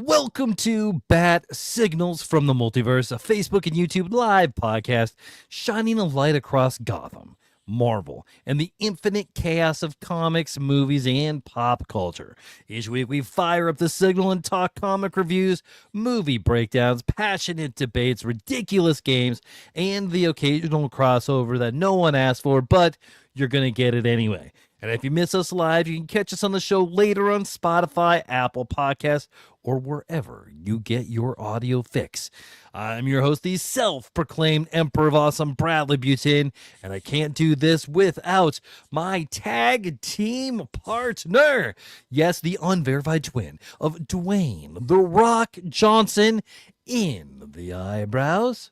Welcome to Bat Signals from the Multiverse, a Facebook and YouTube live podcast shining a light across Gotham, Marvel, and the infinite chaos of comics, movies, and pop culture. Each week we fire up the signal and talk comic reviews, movie breakdowns, passionate debates, ridiculous games, and the occasional crossover that no one asked for, but you're going to get it anyway. And if you miss us live, you can catch us on the show later on Spotify, Apple Podcasts, or wherever you get your audio fix. I'm your host, the self-proclaimed Emperor of Awesome, Bradley Butin, and I can't do this without my tag team partner. Yes, the unverified twin of Dwayne "The Rock" Johnson in the eyebrows.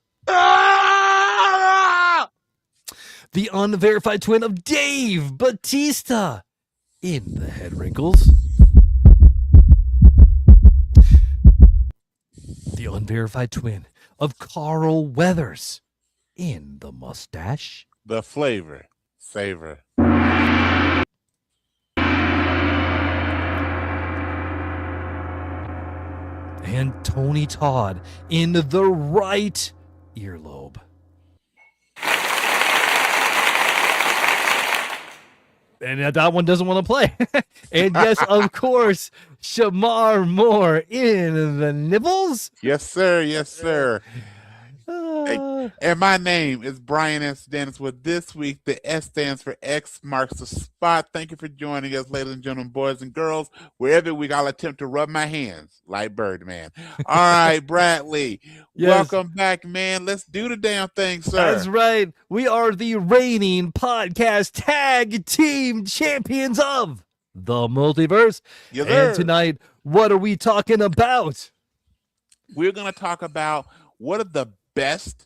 The unverified twin of Dave Bautista in the head wrinkles. The unverified twin of Carl Weathers in the mustache. The flavor, savor. And Tony Todd in the right earlobe. And that one doesn't want to play. And yes, of course, Shamar Moore in the nibbles. Yes, sir. Yes, sir. And my name is Brian S. Dennis. With this week, the S stands for X marks the spot. Thank you for joining us, ladies and gentlemen, boys and girls. Wherever we I'll attempt to rub my hands like Birdman. All right, Bradley. Yes. Welcome back, man. Let's do the damn thing, sir. That's right. We are the reigning podcast tag team champions of the multiverse. Yes, and sir. tonight, what are we talking about? We're going to talk about what are the best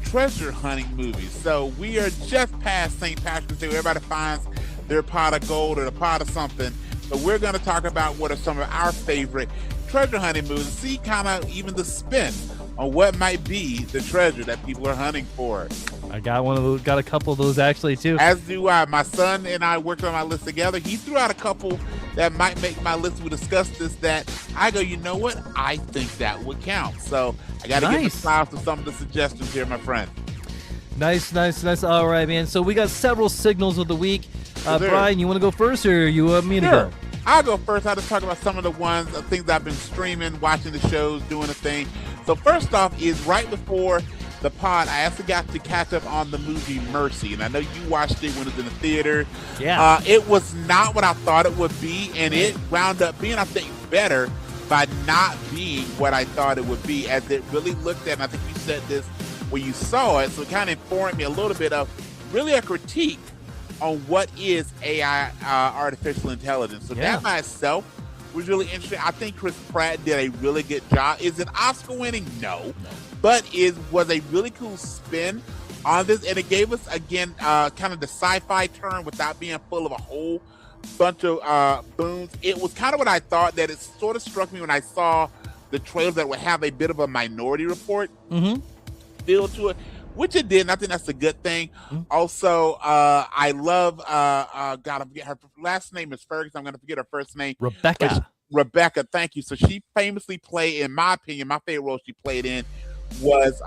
treasure hunting movies. So we are just past St. Patrick's Day, where everybody finds their pot of gold or the pot of something. So we're going to talk about what are some of our favorite treasure hunting movies and see kind of even the spin on what might be the treasure that people are hunting for. I got one of those, got a couple of those actually too. As do I. My son and I worked on my list together. He threw out a couple that might make my list. We discussed this, that I go, you know what? I think that would count. So I got to give a smile to some of the suggestions here, my friend. Nice. All right, man. So we got several signals of the week. Brian, you want to go first or you want me to go? I'll go first. I'll just talk about some of the ones, things I've been streaming, watching the shows, doing the thing. So first off is right before the pod, I actually got to catch up on the movie Mercy, and I know you watched it when it was in the theater. Yeah. It was not what I thought it would be, and it wound up being, I think, better by not being what I thought it would be, as it really looked at, and I think you said this when you saw it, so it kind of informed me a little bit of really a critique on what is AI, artificial intelligence. So that by itself was really interesting. I think Chris Pratt did a really good job. Is it Oscar winning? No. But was a really cool spin on this, and it gave us, again, kind of the sci-fi turn without being full of a whole bunch of booms. It was kind of what I thought, that it sort of struck me when I saw the trailers that would have a bit of a Minority Report feel to it, which it did, and I think that's a good thing. Also, I love, God, I forget her last name is Ferguson. I'm going to forget her first name. Rebecca, thank you. So she famously played, in my opinion, my favorite role she played in was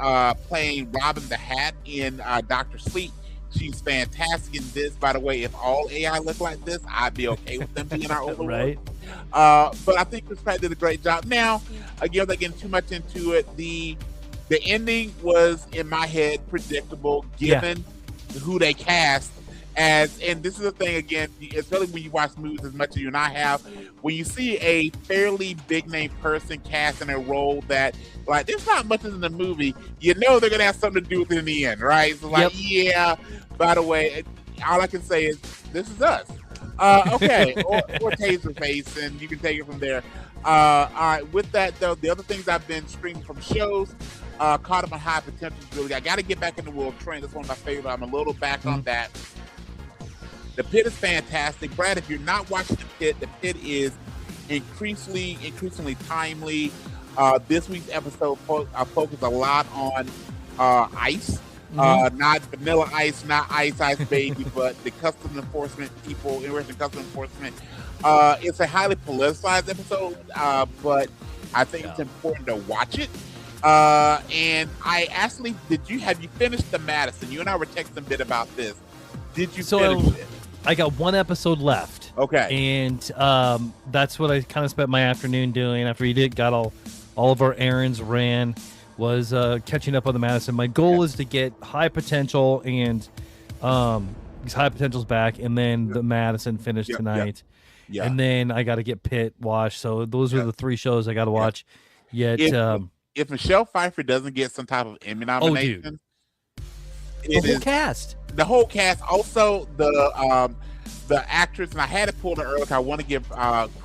playing Robin the Hat in Dr. Sleep. She's fantastic in this. By the way, if all AI looked like this, I'd be okay with them being our overlord. Right. But I think Chris Pratt did a great job. Now, again, without getting too much into it, the ending was, in my head, predictable, given who they cast. And this is the thing, again, especially when you watch movies as much as you and I have, when you see a fairly big name person cast in a role that, like, there's not much in the movie, you know they're going to have something to do with it in the end, right? So, like, by the way, all I can say is, this is us. Okay, or Taserface, and you can take it from there. All right, with that, though, the other things I've been streaming from shows, Caught Up on High Potential is really, I got to get back in the World Train. That's one of my favorites. I'm a little back on that. The Pit is fantastic. Brad, if you're not watching The Pit is increasingly timely. This week's episode focused a lot on ice. Not vanilla ice, not ice baby, but the custom enforcement people, interesting custom enforcement It's a highly politicized episode, but I think it's Yeah. important to watch it. And I actually, have you finished the Madison? You and I were texting a bit about this. Did you finish it? I got one episode left. Okay. And that's what I kind of spent my afternoon doing after we got all of our errands ran, was catching up on the Madison. My goal is to get High Potential and High Potential's back, and then the Madison finished tonight. Yeah. And then I got to get Pitt watched. So those are the 3 shows I got to watch. Yet, if Michelle Pfeiffer doesn't get some type of Emmy nomination, the whole cast, also the actress, and I had it pulled up earlier. I want to give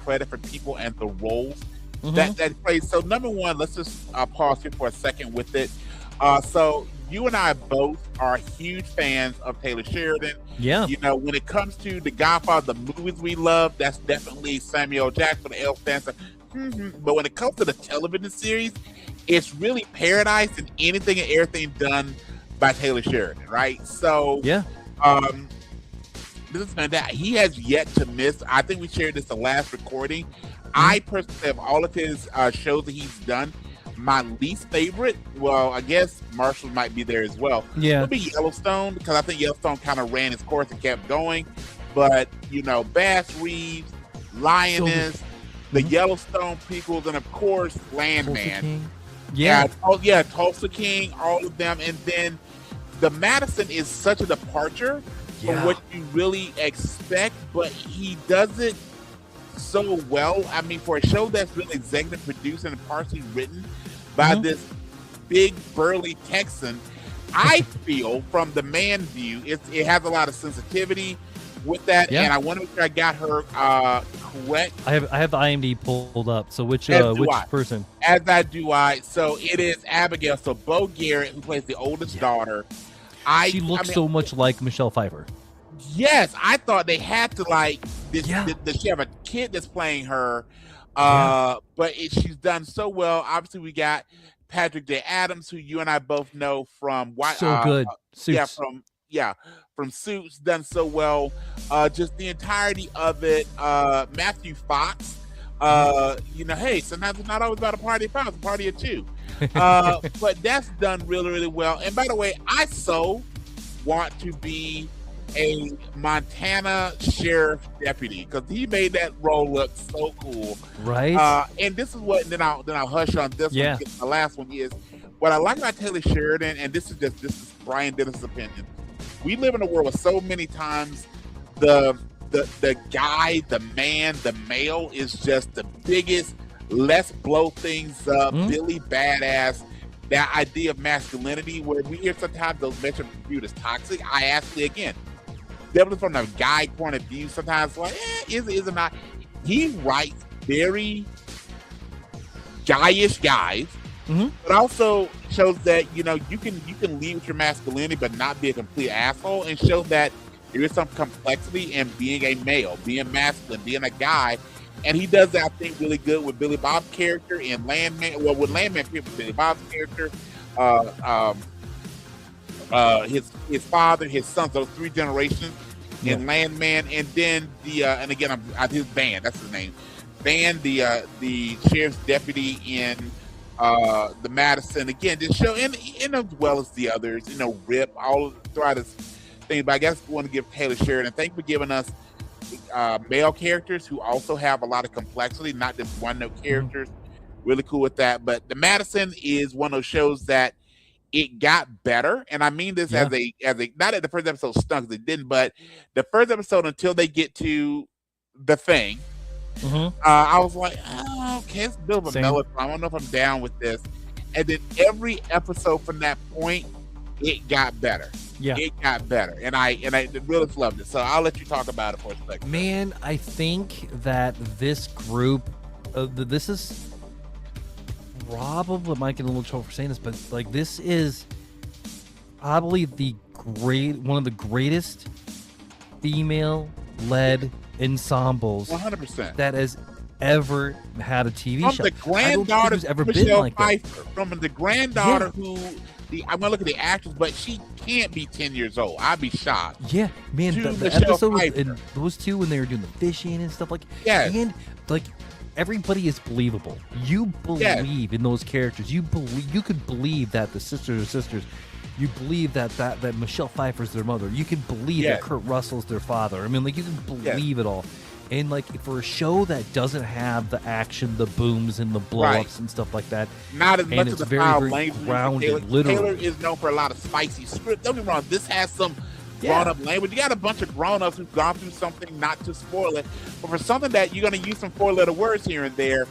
credit for people and the roles that plays. So number one, let's just pause here for a second with it. So you and I both are huge fans of Taylor Sheridan. Yeah. You know, when it comes to The Godfather, the movies we love, that's definitely Samuel Jackson, the Elf Dancer. But when it comes to the television series, it's really Paradise and anything and everything done by Taylor Sheridan, right? So yeah. This is fantastic. He has yet to miss. I think we shared this the last recording. I personally have all of his shows that he's done. My least favorite, well, I guess Marshall might be there as well. Yeah. It'll be Yellowstone, because I think Yellowstone kind of ran its course and kept going. But, you know, Bass Reeves, Lioness, the Yellowstone prequels, and of course, Landman. Yeah. Tulsa King, all of them. And then the Madison is such a departure from what you really expect, but he does it so well. I mean, for a show that's really executive produced and partially written by this big burly Texan, I feel from the man view, it has a lot of sensitivity with that, and I want to make sure I got her correct. I have the IMDb pulled up. So which person? As do I. So it is Abigail. So Bo Garrett, who plays the oldest daughter. She looks so much like Michelle Pfeiffer. Yes, I thought they had to like this. Does she have a kid that's playing her? But she's done so well. Obviously, we got Patrick J. Adams, who you and I both know from good. Suits. From Suits, done so well. Just the entirety of it. Matthew Fox. Hey, sometimes it's not always about a party of five, it's a party of two. But that's done really, really well. And by the way, I so want to be a Montana sheriff deputy, because he made that role look so cool, right? And this is what. And then I'll hush on this one. The last one is what I like about Taylor Sheridan, and this is Brian Dennis' opinion. We live in a world where so many times the guy, the man, the male is just the biggest. Let's blow things up, Billy Badass. That idea of masculinity, where we hear sometimes those metrics viewed as toxic. I actually, again, definitely from the guy point of view, sometimes like, is it not? He writes very guyish guys, but also shows that you can lead with your masculinity, but not be a complete asshole, and shows that there is some complexity in being a male, being masculine, being a guy. And he does that, I think, really good with Billy Bob's character in Landman. Well, with Landman, Billy Bob's character, his father, his sons, those 3 generations in Landman, and then and again, his band, that's his name, Van, the sheriff's deputy in the Madison. Again, this show, and as well as the others, Rip, all throughout his thing. But I guess I want to give Taylor Sheridan, thank you for giving us male characters who also have a lot of complexity, not just one-note characters. Really cool with that. But the Madison is one of those shows that it got better, and I mean this as a not that the first episode stunk, it didn't, but the first episode until they get to the thing, I was like, okay, it's a bit of a melodrama. I don't know if I'm down with this. And then every episode from that point, it got better. It got better, and I really loved it. So I'll let you talk about it for a second. Man, I think that this group, this is probably, I might get a little trouble for saying this, but like this is probably one of the greatest female-led ensembles 100% that has ever had a TV show. From the granddaughter who's ever been like Pfeiffer, from the granddaughter who I'm gonna look at the actress, but she can't be 10 years old. I'd be shocked. Yeah, man, To the Michelle episode with, Pfeiffer. and those two when they were doing the fishing and stuff, like, Yes. and like everybody is believable. You believe in those characters. You could believe that the sisters are sisters. You believe that Michelle Pfeiffer's their mother. You can believe that Kurt Russell's their father. I mean, like, you can believe it all. And like, for a show that doesn't have the action, the booms and the blow-ups and stuff like that, not as much it's of the very, foul very language. grounded, Taylor literally. is known for a lot of spicy script. Don't get me wrong, this has some grown-up language. You got a bunch of grown-ups who've gone through something, not to spoil it, but for something that you're going to use some four-letter words here and there,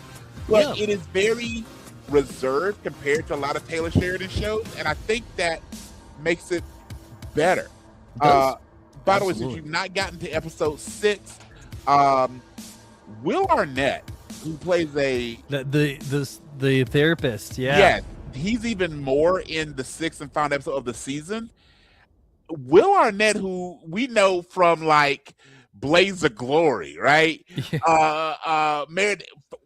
but it is very reserved compared to a lot of Taylor Sheridan shows, and I think that makes it better. By the way, since you've not gotten to episode 6, Will Arnett, who plays the therapist, he's even more in the 6th and final episode of the season. Will Arnett, who we know from like Blaze of Glory, right?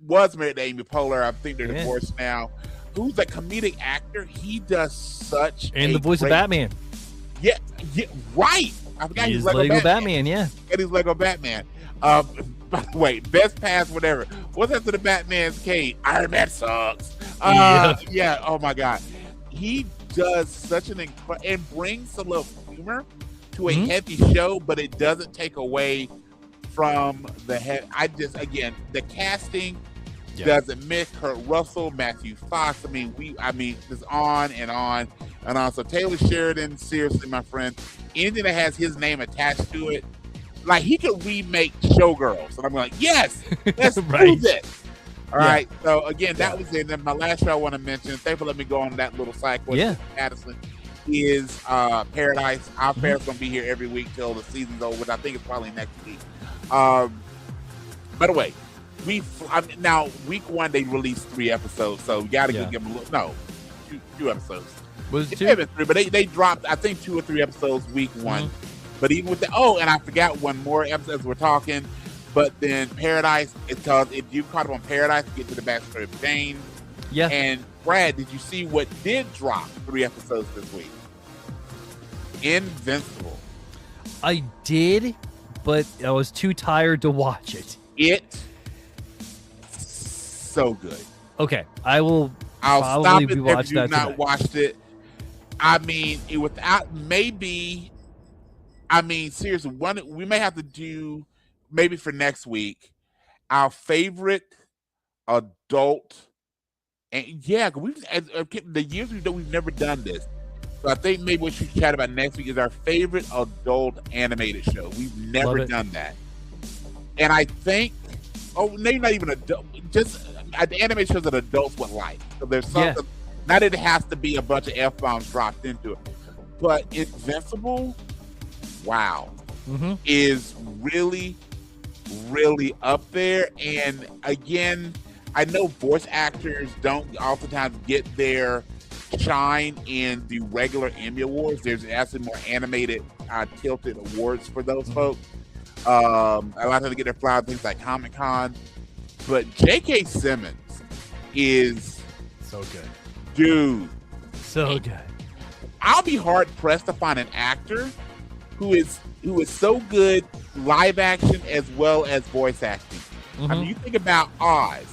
Was married to Amy Poehler. I think they're divorced now. Who's a comedic actor? He does such and the voice of Batman. Yeah, right. I forgot he's Lego Batman. And he's Lego Batman. By the way, best pass, whatever. What's after the Batman's cave? Iron Man sucks. Oh my God. He does such an incredible and brings a little humor to a heavy show, but it doesn't take away from the head. The casting doesn't miss. Kurt Russell, Matthew Fox. I mean, just on and on and on. So Taylor Sheridan, seriously, my friend, anything that has his name attached to it, like, he could remake Showgirls, and I'm like, yes, let's do this. All right. So again, that was it. And my last show I want to mention, thanks for letting me go on that little side quest. Addison is Paradise. Our Paradise gonna be here every week till the season's over, which I think is probably next week. By the way, now week 1 they released 3 episodes, so you gotta give them a little. Two episodes. Was it 2? 3, but they dropped, I think, 2 or 3 episodes week 1. But even with and I forgot one more episode as we're talking. But then Paradise, because if you caught up on Paradise, you get to the backstory of Jane. Yeah. And Brad, did you see what did drop 3 episodes this week? Invincible. I did, but I was too tired to watch it. It's so good. Okay, I'll stop it watch if you've not watched it. I mean, seriously, we may have to do, maybe for next week, our favorite adult, and the years we've never done this. So I think maybe what we should chat about next week is our favorite adult animated show. We've never done that, and I think, maybe not even adult, just the animated shows that adults would like. So there's something. Not that it has to be a bunch of F-bombs dropped into it, but Invincible, wow, is really, really up there. And again, I know voice actors don't oftentimes get their shine in the regular Emmy Awards. There's actually more animated, tilted awards for those folks. A lot of them get their flowers, things like Comic-Con. But J.K. Simmons is so good. Dude. So good. I'll be hard pressed to find an actor who is so good live action as well as voice acting. I mean, you think about Oz,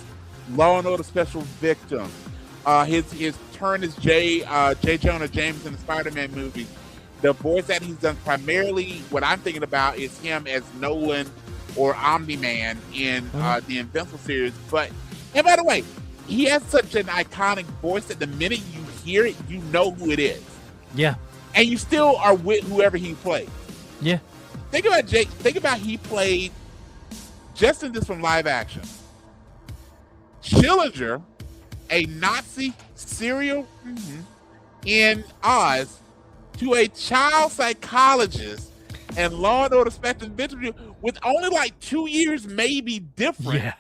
Law and Order Special Victims, his turn as J. Jonah Jameson in the Spider-Man movies. The voice that he's done primarily, what I'm thinking about is him as Nolan or Omni-Man in the Invincible series. And by the way, he has such an iconic voice that the minute you hear it, you know who it is. Yeah. And you still are with whoever he plays. Yeah. Think about he played, just in this from live action, Schillinger, a Nazi serial in Oz, to a child psychologist and Law and Order Special Victims with only like 2 years maybe different. Yeah.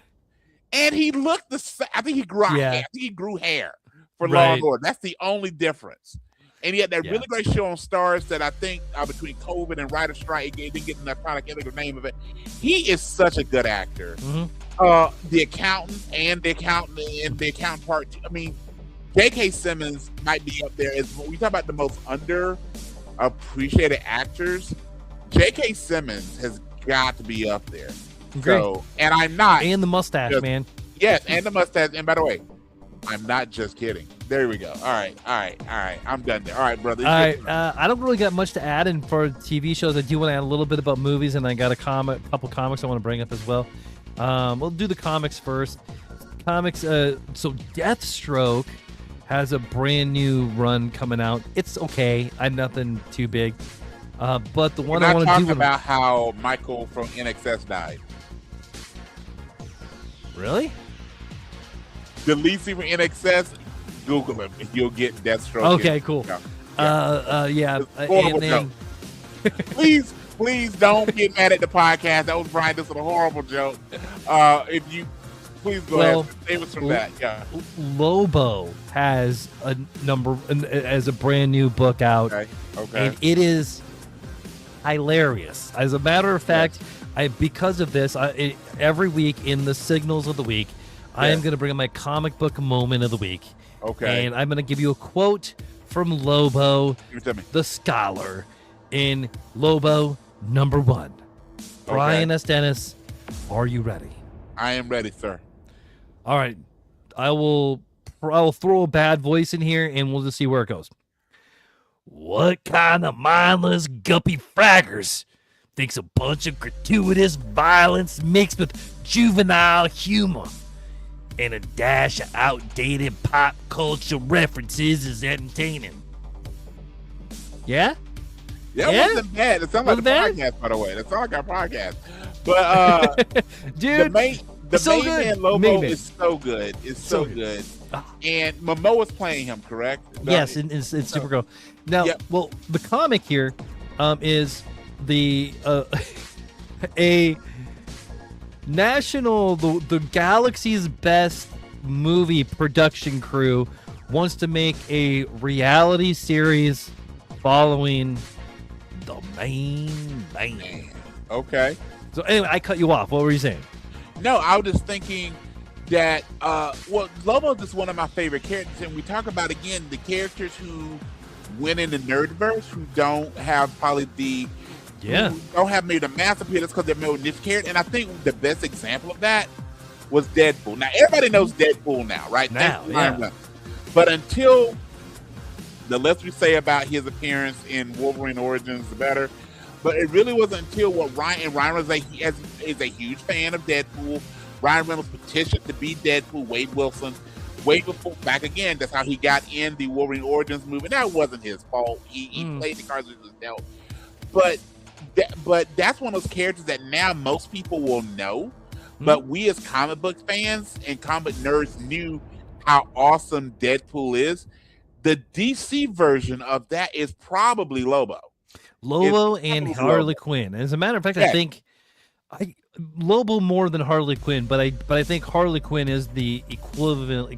And he looked the same. I think he grew hair. I think he grew hair for Law and Order. That's the only difference. And he had that really great show on Stars that I think between COVID and writer strike, he didn't get the product the name of it. He is such a good actor. The accountant and the accountant part. I mean, J.K. Simmons might be up there as when we talk about the most underappreciated actors. J.K. Simmons has got to be up there. Great. So, and I'm not. And the mustache, man. Yes, and the mustache. And by the way, I'm not just kidding. There we go. All right. I'm done there. All right, brother. All right. I don't really got much to add in for TV shows. I do want to add a little bit about movies, and I got a couple comics I want to bring up as well. We'll do the comics first. Comics. So Deathstroke has a brand new run coming out. It's okay. I'm nothing too big. But the one I want to do about how Michael from NXS died. Really? The lead singer from NXS. Google him. You'll get Deathstroke. Okay, cool. Yeah. And then... please don't get mad at the podcast. That was Brian. This was a horrible joke. If you please go ahead. Save us from that. Yeah. Lobo has a brand new book out. Okay. And it is hilarious. As a matter of fact, because of this, every week in the signals of the week, I am going to bring up my comic book moment of the week. Okay. And I'm going to give you a quote from Lobo, the scholar, in Lobo #1. Brian S. Dennis, are you ready? I am ready, sir. All right. I will throw a bad voice in here, and we'll just see where it goes. What kind of mindless guppy fraggers thinks a bunch of gratuitous violence mixed with juvenile humor and a dash of outdated pop culture references is entertaining? Yeah? That wasn't bad. It sounded like a podcast, by the way. That's all like our podcast. But dude, the main man Lobo is so good. It's so good. And Momoa's playing him, correct? Yes, it's Supergirl. Now, well, the comic here is the a national the galaxy's best movie production crew wants to make a reality series following the main man. Okay. So anyway, I cut you off. What were you saying? No, I was just thinking that Lobo's just one of my favorite characters, and we talk about again the characters who win in the nerdverse who don't have probably who don't have made a mass appeal. That's because they're more niche character. And I think the best example of that was Deadpool. Now everybody knows Deadpool now, right? But until the less we say about his appearance in Wolverine Origins, the better. But it really wasn't until Ryan Reynolds is a huge fan of Deadpool. Ryan Reynolds petitioned to be Deadpool. Wade Wilson, back again. That's how he got in the Wolverine Origins movie. That wasn't his fault. He played the cards with his dealt. But that's one of those characters that now most people will know. But we as comic book fans and comic nerds knew how awesome Deadpool is. The DC version of that is probably Lobo. And Harley Quinn. As a matter of fact, I think Lobo more than Harley Quinn, but I think Harley Quinn is the equivalent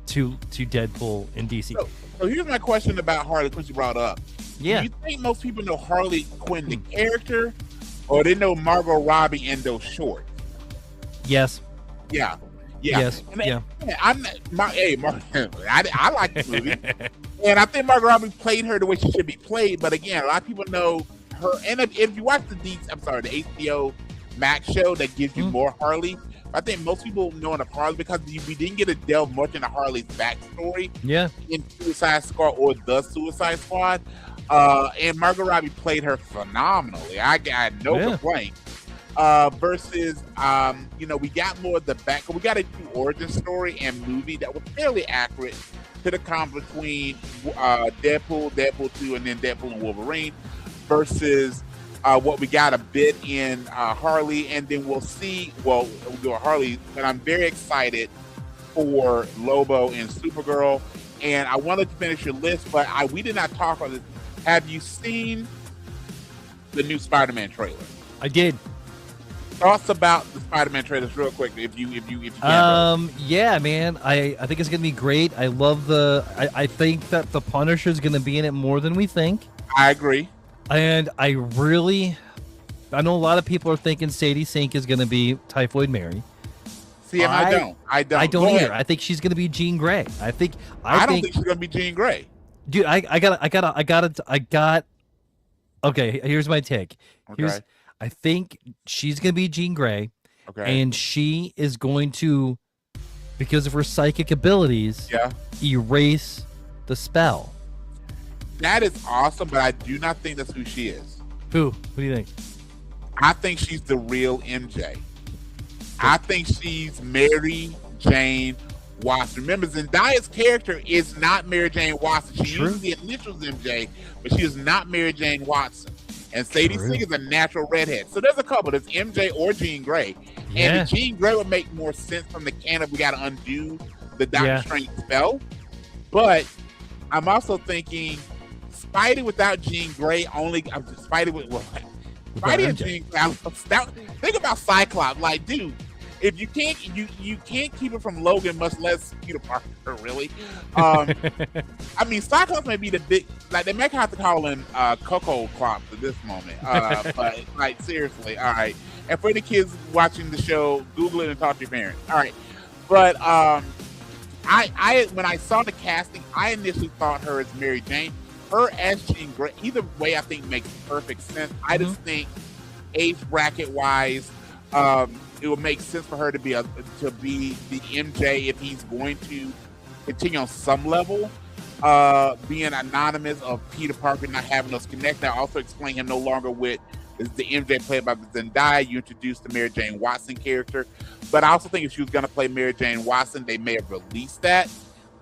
to Deadpool in DC. So here's my question about Harley Quinn you brought up. Yeah. Do you think most people know Harley Quinn the character, or they know Margot Robbie and those shorts? Yes. Yeah. Yes. I like the movie, and I think Margot Robbie played her the way she should be played. But again, a lot of people know her. And if you watch the HBO Max show that gives you more Harley, I think most people know of Harley because we didn't get to delve much into Harley's backstory. Yeah. In Suicide Squad or the Suicide Squad, and Margot Robbie played her phenomenally. I got no complaint. Versus, we got more of the back. We got a new origin story and movie that was fairly accurate to the conflict between Deadpool 2, and then Deadpool and Wolverine. Versus what we got a bit in Harley, and then we'll see. Well, we'll do a Harley, but I'm very excited for Lobo and Supergirl. And I wanted to finish your list, but we did not talk on this. Have you seen the new Spider-Man trailer? I did. Thoughts about the Spider-Man trailers real quick, if you can. Yeah, man. I think it's gonna be great. I love I think that the Punisher is gonna be in it more than we think. I agree. And I know a lot of people are thinking Sadie Sink is gonna be Typhoid Mary. See, and I don't. I don't Go either. ahead. I think she's gonna be Jean Grey. I don't think she's gonna be Jean Grey. Dude, I got. Okay, here's my take. Okay. I think she's gonna be Jean Grey, Okay. and she is going to, because of her psychic abilities, Yeah. erase the spell. That is awesome, but I do not think that's who she is. Who? What do you think? I think she's the real MJ. I think she's Mary Jane Watson. Remember, Zendaya's character is not Mary Jane Watson. She uses the initials MJ, but she is not Mary Jane Watson. And Sadie Sink is a natural redhead. So there's a couple. There's MJ or Jean Grey. Yeah. And Jean Grey would make more sense from the canon. We got to undo the Doctor Strange spell. But I'm also thinking Spidey without Jean Grey Spidey with Spidey and Jean Grey. Think about Cyclops. Like, dude, if you can't keep it from Logan, much less Peter Parker, really. I mean, Cyclops may be the big, like, they may have to call him Coco Clops at this moment. But like, seriously, all right. And for the kids watching the show, Google it and talk to your parents. All right, but I when I saw the casting, I initially thought her as Mary Jane. Her as Jean Grey, either way, I think makes perfect sense. I just think age bracket wise, it would make sense for her to be the MJ if he's going to continue on some level, being anonymous of Peter Parker not having those connect. I also explain him no longer with is the MJ played by Zendaya. You introduced the Mary Jane Watson character, but I also think if she was going to play Mary Jane Watson, they may have released that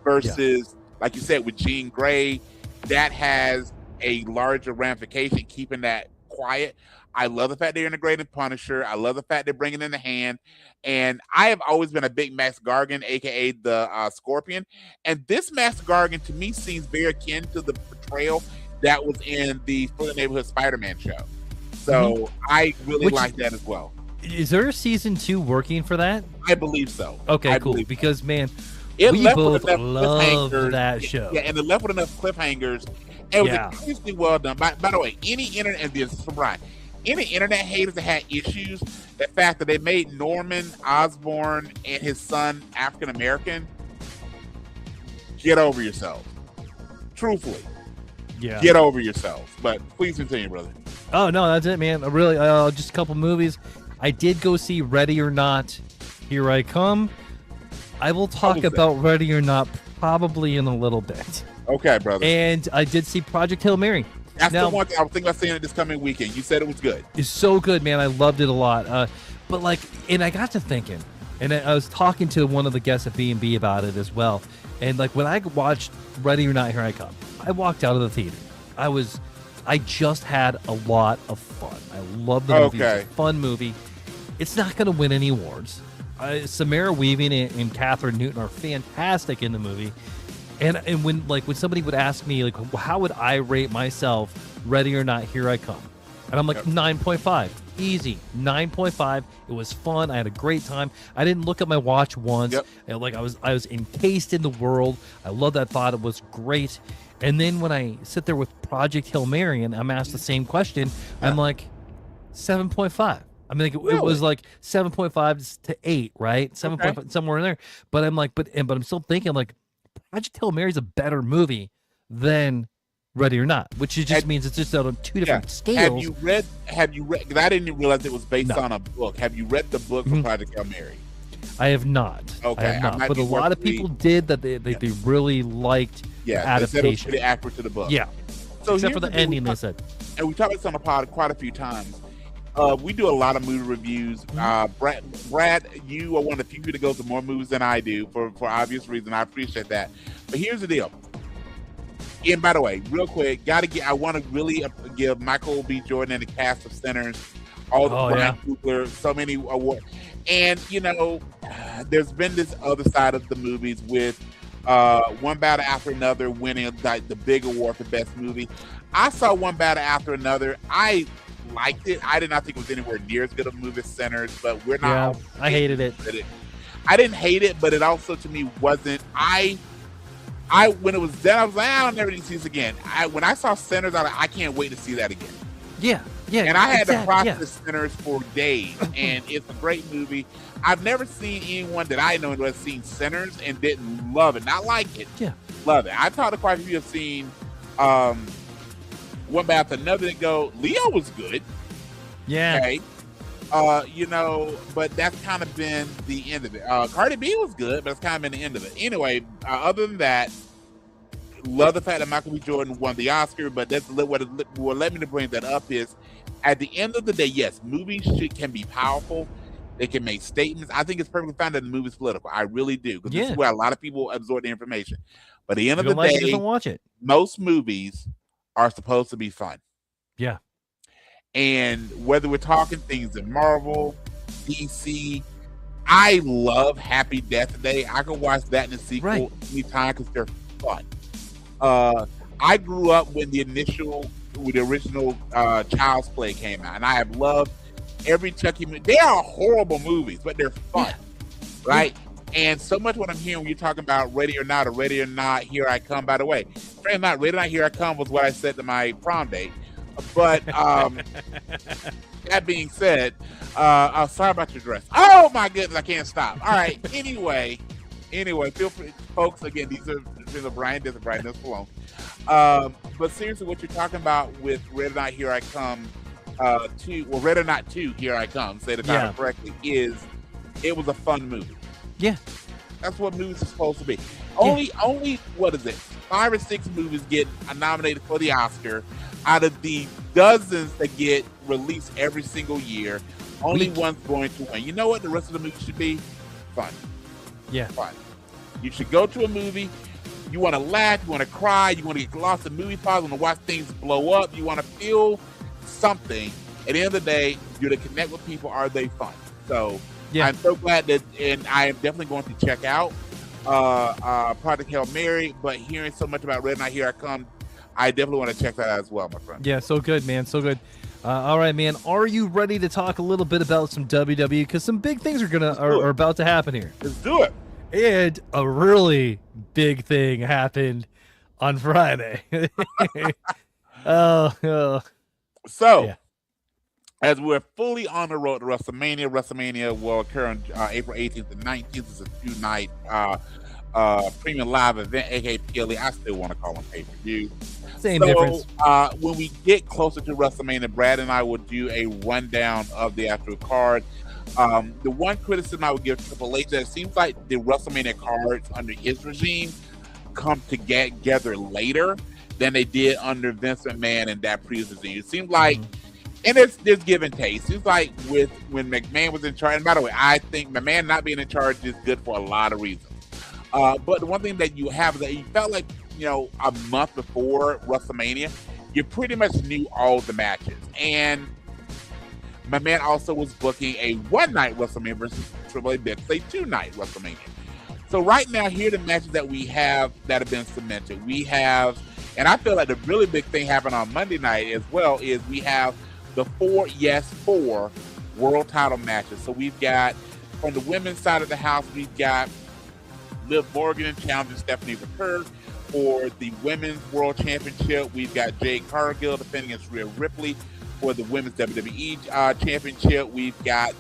versus, like you said, with Jean Grey, that has a larger ramification, keeping that quiet. I love the fact they're integrating Punisher. I love the fact they're bringing in the Hand. And I have always been a big Max Gargan, a.k.a. the Scorpion. And this Max Gargan, to me, seems very akin to the portrayal that was in the For the Neighborhood Spider-Man show. So I really like that as well. Is there a season 2 working for that? I believe so. Okay, cool. Because, man, we both love that show. Yeah, and it left with enough cliffhangers. And it was extremely well done. By the way, any internet, and this is from Brian, any internet haters that had issues, the fact that they made Norman Osborn and his son African American, get over yourself. Truthfully. Yeah. Get over yourselves. But please continue, brother. Oh, no, that's it, man. Really, just a couple movies. I did go see Ready or Not, Here I Come. I will talk about Ready or Not probably in a little bit. Okay, brother. And I did see Project Hail Mary. That's the one thing I was thinking about seeing it this coming weekend. You said it was good. It's so good, man. I loved it a lot. But like, and I got to thinking, and I was talking to one of the guests at B&B about it as well. And like, when I watched Ready or Not, Here I Come, I walked out of the theater. I just had a lot of fun. I love the movie. It's a fun movie. It's not going to win any awards. Samara Weaving and Catherine Newton are fantastic in the movie. And when somebody would ask me, like, how would I rate myself, Ready or Not, Here I Come? And I'm like, 9.5. Easy. 9.5. It was fun. I had a great time. I didn't look at my watch once. And, like, I was encased in the world. I love that thought. It was great. And then when I sit there with Project Hail Mary and I'm asked the same question, I'm like, 7.5. I mean, like, it was like 7.5 to 8, right? 7.5, somewhere in there. But I'm like, but I'm still thinking, like, Project Hail Mary is a better movie than Ready or Not, which just means it's just on two different scales. Have you read? Because I didn't realize it was based on a book. Have you read the book for Project Hail Mary? I have not. Okay, I have not. But a lot of people did that. They really liked the adaptation. They said it was pretty accurate to the book. Yeah. So except for the ending, they said. And we talked about this on the pod quite a few times. We do a lot of movie reviews. Brad, you are one of the few people that goes to more movies than I do for obvious reasons. I appreciate that. But here's the deal. And by the way, real quick, I want to really give Michael B. Jordan and the cast of Sinners, all the Brian Coogler, so many awards. And, you know, there's been this other side of the movies with One Battle After Another winning like the big award for best movie. I saw One Battle After Another. I liked it. I did not think it was anywhere near as good a movie as Sinners, but we're not. Yeah, I hated it. I didn't hate it, but it also to me wasn't. When it was done, I was like, I'll never need to see this again. When I saw Sinners, I can't wait to see that again. Yeah. And I had to exactly, process Sinners for days, and it's a great movie. I've never seen anyone that I know who has seen Sinners and didn't love it, not like it. Yeah. Love it. I talked to quite a few who have seen one about another that go, Leo was good. Yeah. Okay. But that's kind of been the end of it. Cardi B was good, but it's kind of been the end of it. Anyway, other than that, love the fact that Michael B. Jordan won the Oscar, but that's what led me to bring that up is, at the end of the day, yes, movies can be powerful. They can make statements. I think it's perfectly fine that the movie's political. I really do, because this is where a lot of people absorb the information. But at the end of the day, just don't watch it. Most movies are supposed to be fun. Yeah. And whether we're talking things in Marvel, DC, I love Happy Death Day. I can watch that in the sequel anytime because they're fun. I grew up when the original Child's Play came out, and I have loved every Chucky movie. They are horrible movies, but they're fun, right? And so much what I'm hearing when you're talking about Ready or Not, Here I Come. By the way, Ready or Not, Here I Come was what I said to my prom date. But that being said, sorry about your dress. Oh my goodness, I can't stop. All right. Anyway, feel free, folks. Again, these are Brian Falone. But seriously, what you're talking about with Red or Not, Here I Come, Red or Not 2, Here I Come, say the title correctly, it was a fun movie. Yeah. That's what movies are supposed to be. Only what is it? 5 or 6 movies get nominated for the Oscar out of the dozens that get released every single year. Only one's going to win. You know what the rest of the movie should be? Fun. Yeah. Fun. You should go to a movie. You want to laugh. You want to cry. You want to get lost in movie files. You want to watch things blow up. You want to feel something. At the end of the day, you're to connect with people. Are they fun? So I'm so glad that, and I am definitely going to check out Project Hail Mary, but hearing so much about Red Night, Here I Come, I definitely want to check that out as well, my friend. Yeah, so good, man. So good. All right, man. Are you ready to talk a little bit about some WWE? Because some big things are about to happen here. Let's do it. And a really big thing happened on Friday. As we're fully on the road to WrestleMania will occur on April 18th and 19th. It's a 2-night premium live event, aka PLE. I still want to call them pay-per-view. Same difference. When we get closer to WrestleMania, Brad and I will do a rundown of the actual card. The one criticism I would give Triple H, that it seems like the WrestleMania cards under his regime come together later than they did under Vince McMahon and that previous regime. It seems like, and there's give and take. It seems like when McMahon was in charge, and by the way, I think McMahon not being in charge is good for a lot of reasons. But the one thing that you have is that you felt like, a month before WrestleMania, you pretty much knew all the matches. And my man also was booking a 1-night WrestleMania versus Triple H, a 2-night WrestleMania. So right now, here are the matches that we have that have been cemented. We have, and I feel like the really big thing happened on Monday night as well, is we have the 4 world title matches. So we've got, on the women's side of the house, we've got Liv Morgan challenging Stephanie McCurry for the Women's World Championship. We've got Jade Cargill defending against Rhea Ripley for the Women's WWE Championship. We've got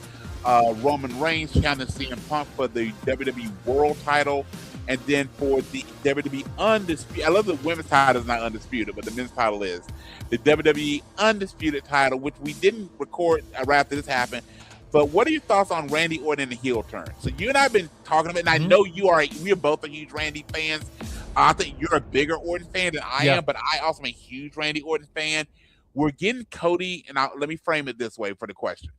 Roman Reigns challenging CM Punk for the WWE World Title. And then for the WWE Undisputed, I love the women's title is not undisputed, but the men's title is. The WWE Undisputed title, which we didn't record right after this happened. But what are your thoughts on Randy Orton and the heel turn? So you and I have been talking about it, and I know we're both a huge Randy fans. I think you're a bigger Orton fan than I am, but I also am a huge Randy Orton fan. We're getting Cody, and let me frame it this way for the question.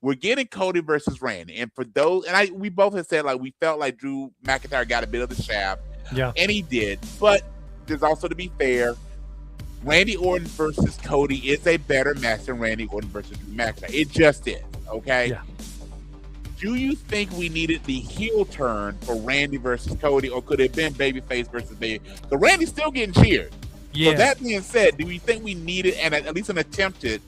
We're getting Cody versus Randy. And for those, and we both have said, we felt like Drew McIntyre got a bit of the shaft. Yeah. And he did. But there's also, to be fair, Randy Orton versus Cody is a better match than Randy Orton versus Drew McIntyre. It just is. Okay. Yeah. Do you think we needed the heel turn for Randy versus Cody, or could it have been babyface versus baby? So Randy's still getting cheered. Yeah. So that being said, do we think we needed at least an attempted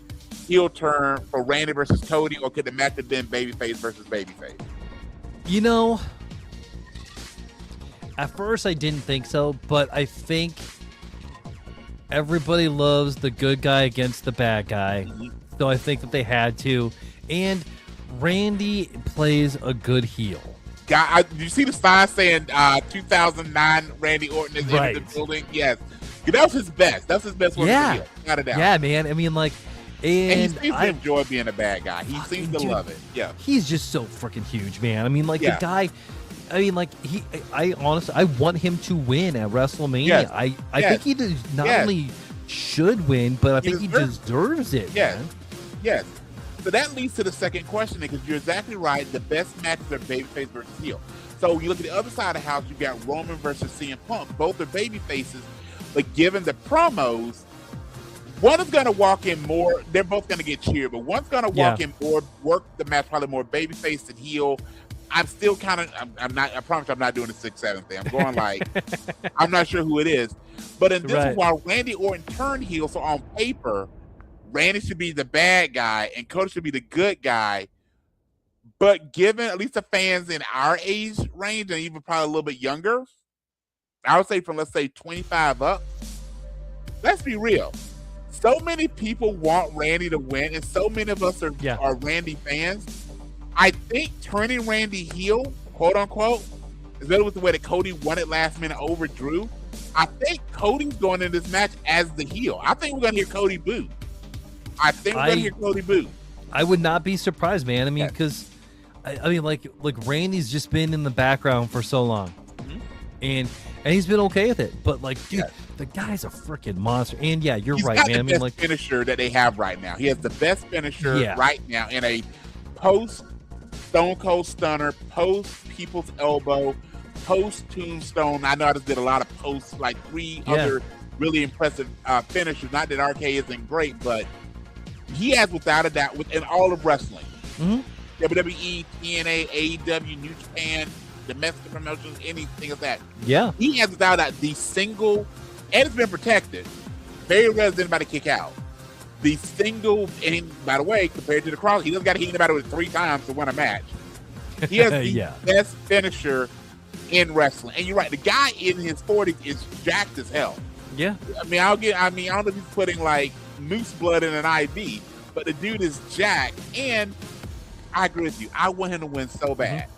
heel turn for Randy versus Cody, or could the match have been babyface versus babyface? At first I didn't think so, but I think everybody loves the good guy against the bad guy. So I think that they had to. And Randy plays a good heel. Did you see the sign saying 2009 Randy Orton is in the building? Yes. That was his best. That's his best work. Yeah. Not a doubt. Yeah, man. I mean, like, and he seems to enjoy being a bad guy. He seems to love it. Yeah. He's just so freaking huge, man. I mean, like, the guy, I mean, like, I honestly, I want him to win at WrestleMania. Yes. I think he not only should win, but I think he deserves it. Yes. Man. Yes. So that leads to the second question, because you're exactly right. The best matches are babyface versus heel. So you look at the other side of the house, you got Roman versus CM Punk. Both are baby faces, but given the promos, one is going to walk in more. They're both going to get cheered, but one's going to walk in more, work the match probably more babyface than heel. I'm still kind of, I'm not, I promise I'm not doing the 6-7 thing. I'm going like, I'm not sure who it is. But in this one, while Randy Orton turned heel, so on paper, Randy should be the bad guy and Cody should be the good guy. But given at least the fans in our age range and even probably a little bit younger, I would say from, let's say, 25 up, let's be real. So many people want Randy to win, and so many of us are Randy fans. I think turning Randy heel, quote unquote, is better with the way that Cody won it last minute over Drew. I think Cody's going in this match as the heel. I think we're going to hear Cody boo. I would not be surprised, man. I mean, because I mean, like Randy's just been in the background for so long, and he's been okay with it. But like, dude, the guy's a freaking monster. And yeah, you're right, man. I mean, like, finisher that they have right now. He has the best finisher right now in a post Stone Cold Stunner, post People's Elbow, post Tombstone. I know I just did a lot of posts, like 3 other really impressive finishers. Not that RK isn't great, but he has, without a doubt, within all of wrestling, WWE, TNA, AEW, New Japan, domestic promotions, anything of that. Yeah. He has, without a doubt, the single, and it's been protected. Very rare does anybody kick out. The single, and by the way, compared to the Cross, he doesn't got to hit anybody with 3 times to win a match. He has the best finisher in wrestling. And you're right, the guy in his 40s is jacked as hell. Yeah. I mean, I don't know if he's putting like moose blood in an IV, but the dude is jacked. And I agree with you. I want him to win so bad.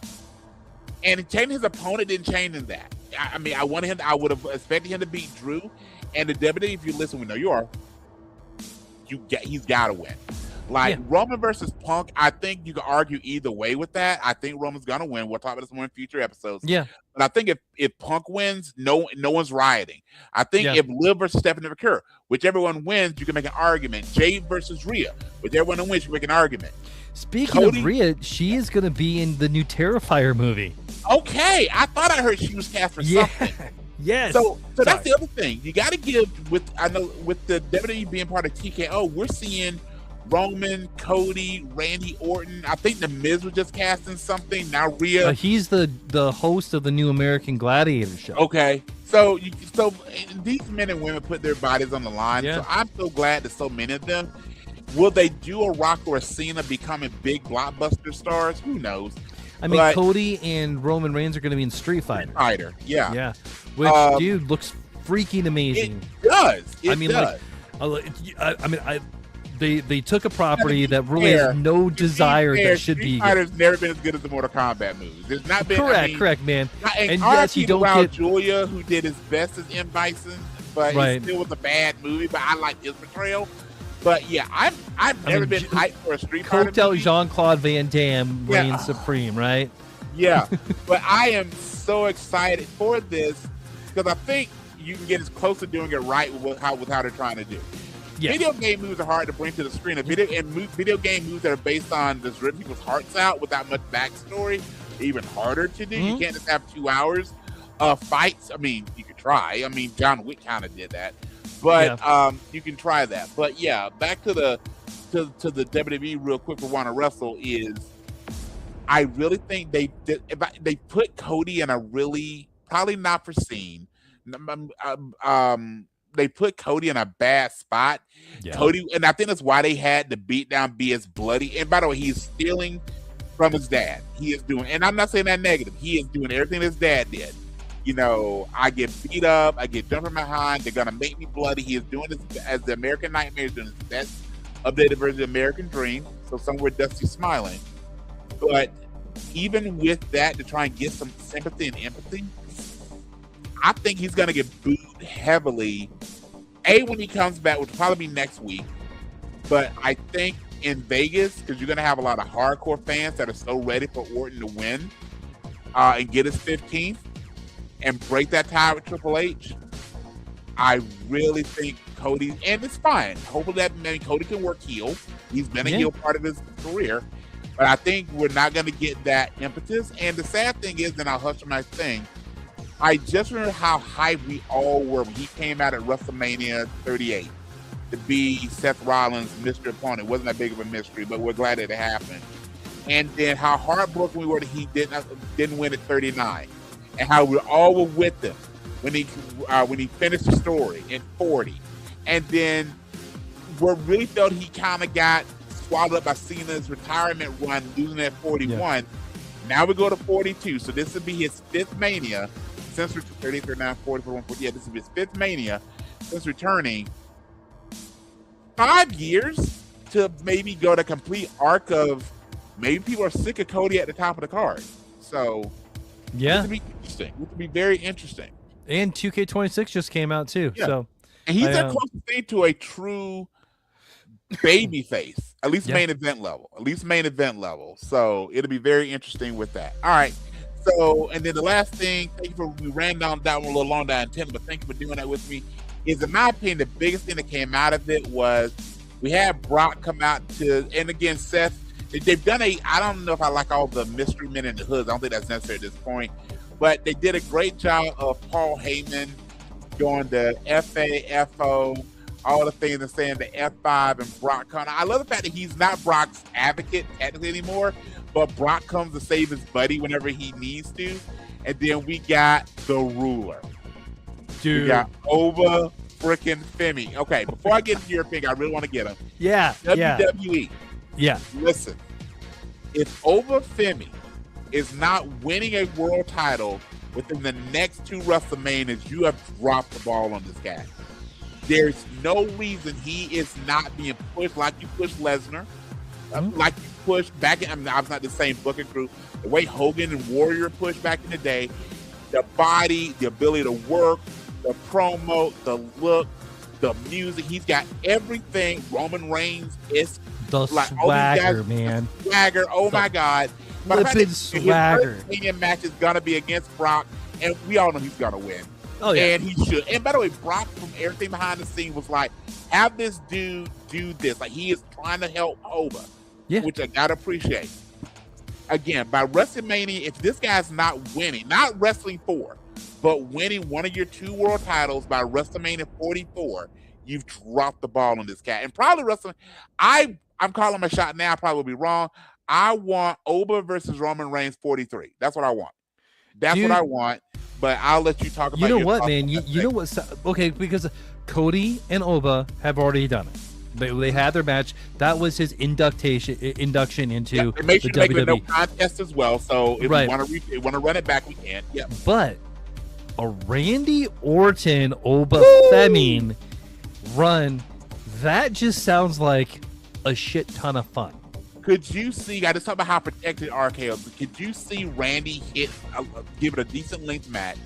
And changing his opponent didn't change in that. I mean, I would have expected him to beat Drew. And the WWE, if you listen, we know you are, he's got to win. Like Roman versus Punk, I think you can argue either way with that. I think Roman's gonna win. We'll talk about this more in future episodes. Yeah. But I think if Punk wins, no one's rioting. I think if Liv versus Stephanie McCurry, whichever one wins, you can make an argument. Jade versus Rhea, whichever one wins, you can make an argument. Speaking of Rhea, she is gonna be in the new Terrifier movie. Okay, I thought I heard she was cast for something. Yes. So that's the other thing. You got to give with the WWE being part of TKO, we're seeing Roman, Cody, Randy Orton. I think The Miz was just casting something. Now Rhea. He's the host of the new American Gladiator show. Okay. So these men and women put their bodies on the line. Yeah. So I'm so glad that so many of them. Will they do a Rock or a Cena becoming big blockbuster stars? Who knows? I mean, Cody and Roman Reigns are going to be in Street Fighter. Yeah. Which, dude, looks freaking amazing. It does. They took a property that really has no desire that should be. Street Fighter's never been as good as the Mortal Kombat movies. There's not been. Correct, man. And yes, you don't get Julia, who did his best as M. Bison, but it still was a bad movie. But I like his portrayal. But yeah, I've never been hyped for a Street Fighter movie. Coked out Jean-Claude Van Damme reigns supreme, right? Yeah, but I am so excited for this because I think you can get as close to doing it right with how they're trying to do. Yeah. Video game moves are hard to bring to the screen. Video game moves that are based on just ripping people's hearts out without much backstory, even harder to do. You can't just have 2 hours of fights. I mean, you could try. I mean, John Wick kind of did that, but you can try that. But yeah, back to the WWE real quick for Wanna Wrestle is. I really think they put Cody in a really probably not foreseen. They put Cody in a bad spot. Yeah. Cody, and I think that's why they had the beatdown be as bloody. And by the way, he's stealing from his dad. He is doing, and I'm not saying that negative. He is doing everything his dad did. I get beat up, I get jumped from behind, they're gonna make me bloody. He is doing this as the American Nightmare, is doing his best updated version of the American Dream. So somewhere Dusty's smiling. But even with that, to try and get some sympathy and empathy, I think he's gonna get booed heavily. When he comes back, which will probably be next week. But I think in Vegas, because you're gonna have a lot of hardcore fans that are so ready for Orton to win and get his 15th and break that tie with Triple H. I really think Cody, and it's fine. Hopefully Cody can work heel. He's been a heel part of his career. But I think we're not going to get that impetus. And the sad thing is, and I'll hush my thing, I just remember how hyped we all were when he came out at WrestleMania 38 to be Seth Rollins' mystery opponent. It wasn't that big of a mystery, but we're glad that it happened. And then how heartbroken we were that he didn't win at 39, and how we all were with him when he finished the story in 40, and then we really felt he kind of got swallowed up by Cena's retirement run, losing at 41. Yeah. Now we go to 42, so this would be his 5th Mania since 30, 39, 40, 41, 40. Yeah, this is his 5th Mania since returning. 5 years to maybe go to complete arc of maybe people are sick of Cody at the top of the card. So yeah, it would be interesting. It would be very interesting. And 2K26 just came out too. Yeah. So and he's that closest thing to a true baby face, at least main event level. So it'll be very interesting with that. All right. So, and then the last thing, we ran down that one a little long down 10, but thank you for doing that with me, is in my opinion, the biggest thing that came out of it was we had Brock come out and again, Seth, they've done I don't know if I like all the mystery men in the hoods. I don't think that's necessary at this point, but they did a great job of Paul Heyman doing the FA, all the things and saying the F5 and Brock Connor. I love the fact that he's not Brock's advocate technically anymore, but Brock comes to save his buddy whenever he needs to. And then we got the ruler. Dude. We got Oba freaking Femi. Okay, before I get into your pick, I really want to get him. Yeah. WWE. Yeah. Listen, if Oba Femi is not winning a world title within the next 2 WrestleManias, you have dropped the ball on this guy. There's no reason he is not being pushed like you pushed Lesnar, like you pushed back in, I'm not the same booking crew, the way Hogan and Warrior pushed back in the day, the body, the ability to work, the promo, the look, the music. He's got everything Roman Reigns is. The swagger, man. The swagger, my God. Flippin' swagger. His first match is going to be against Brock, and we all know he's going to win. Oh, yeah. And he should. And by the way, Brock, from everything behind the scenes, was like, have this dude do this. Like, he is trying to help Oba, which I got to appreciate. Again, by WrestleMania, if this guy's not winning, not wrestling 4, but winning one of your 2 world titles by WrestleMania 44, you've dropped the ball on this guy. And probably WrestleMania, I'm calling my shot now. I probably will be wrong. I want Oba versus Roman Reigns 43. That's what I want. That's what I want. But I'll let you talk about. You know what, man? You know what? Okay, because Cody and Oba have already done it. They had their match. That was his induction into the make sure WWE. Make it a no contest as well. So if we want to run it back, we can. Yeah. But a Randy Orton Oba Femi run, that just sounds like a shit ton of fun. Could you see? I just talked about how protected RKO. Could you see Randy give it a decent length match?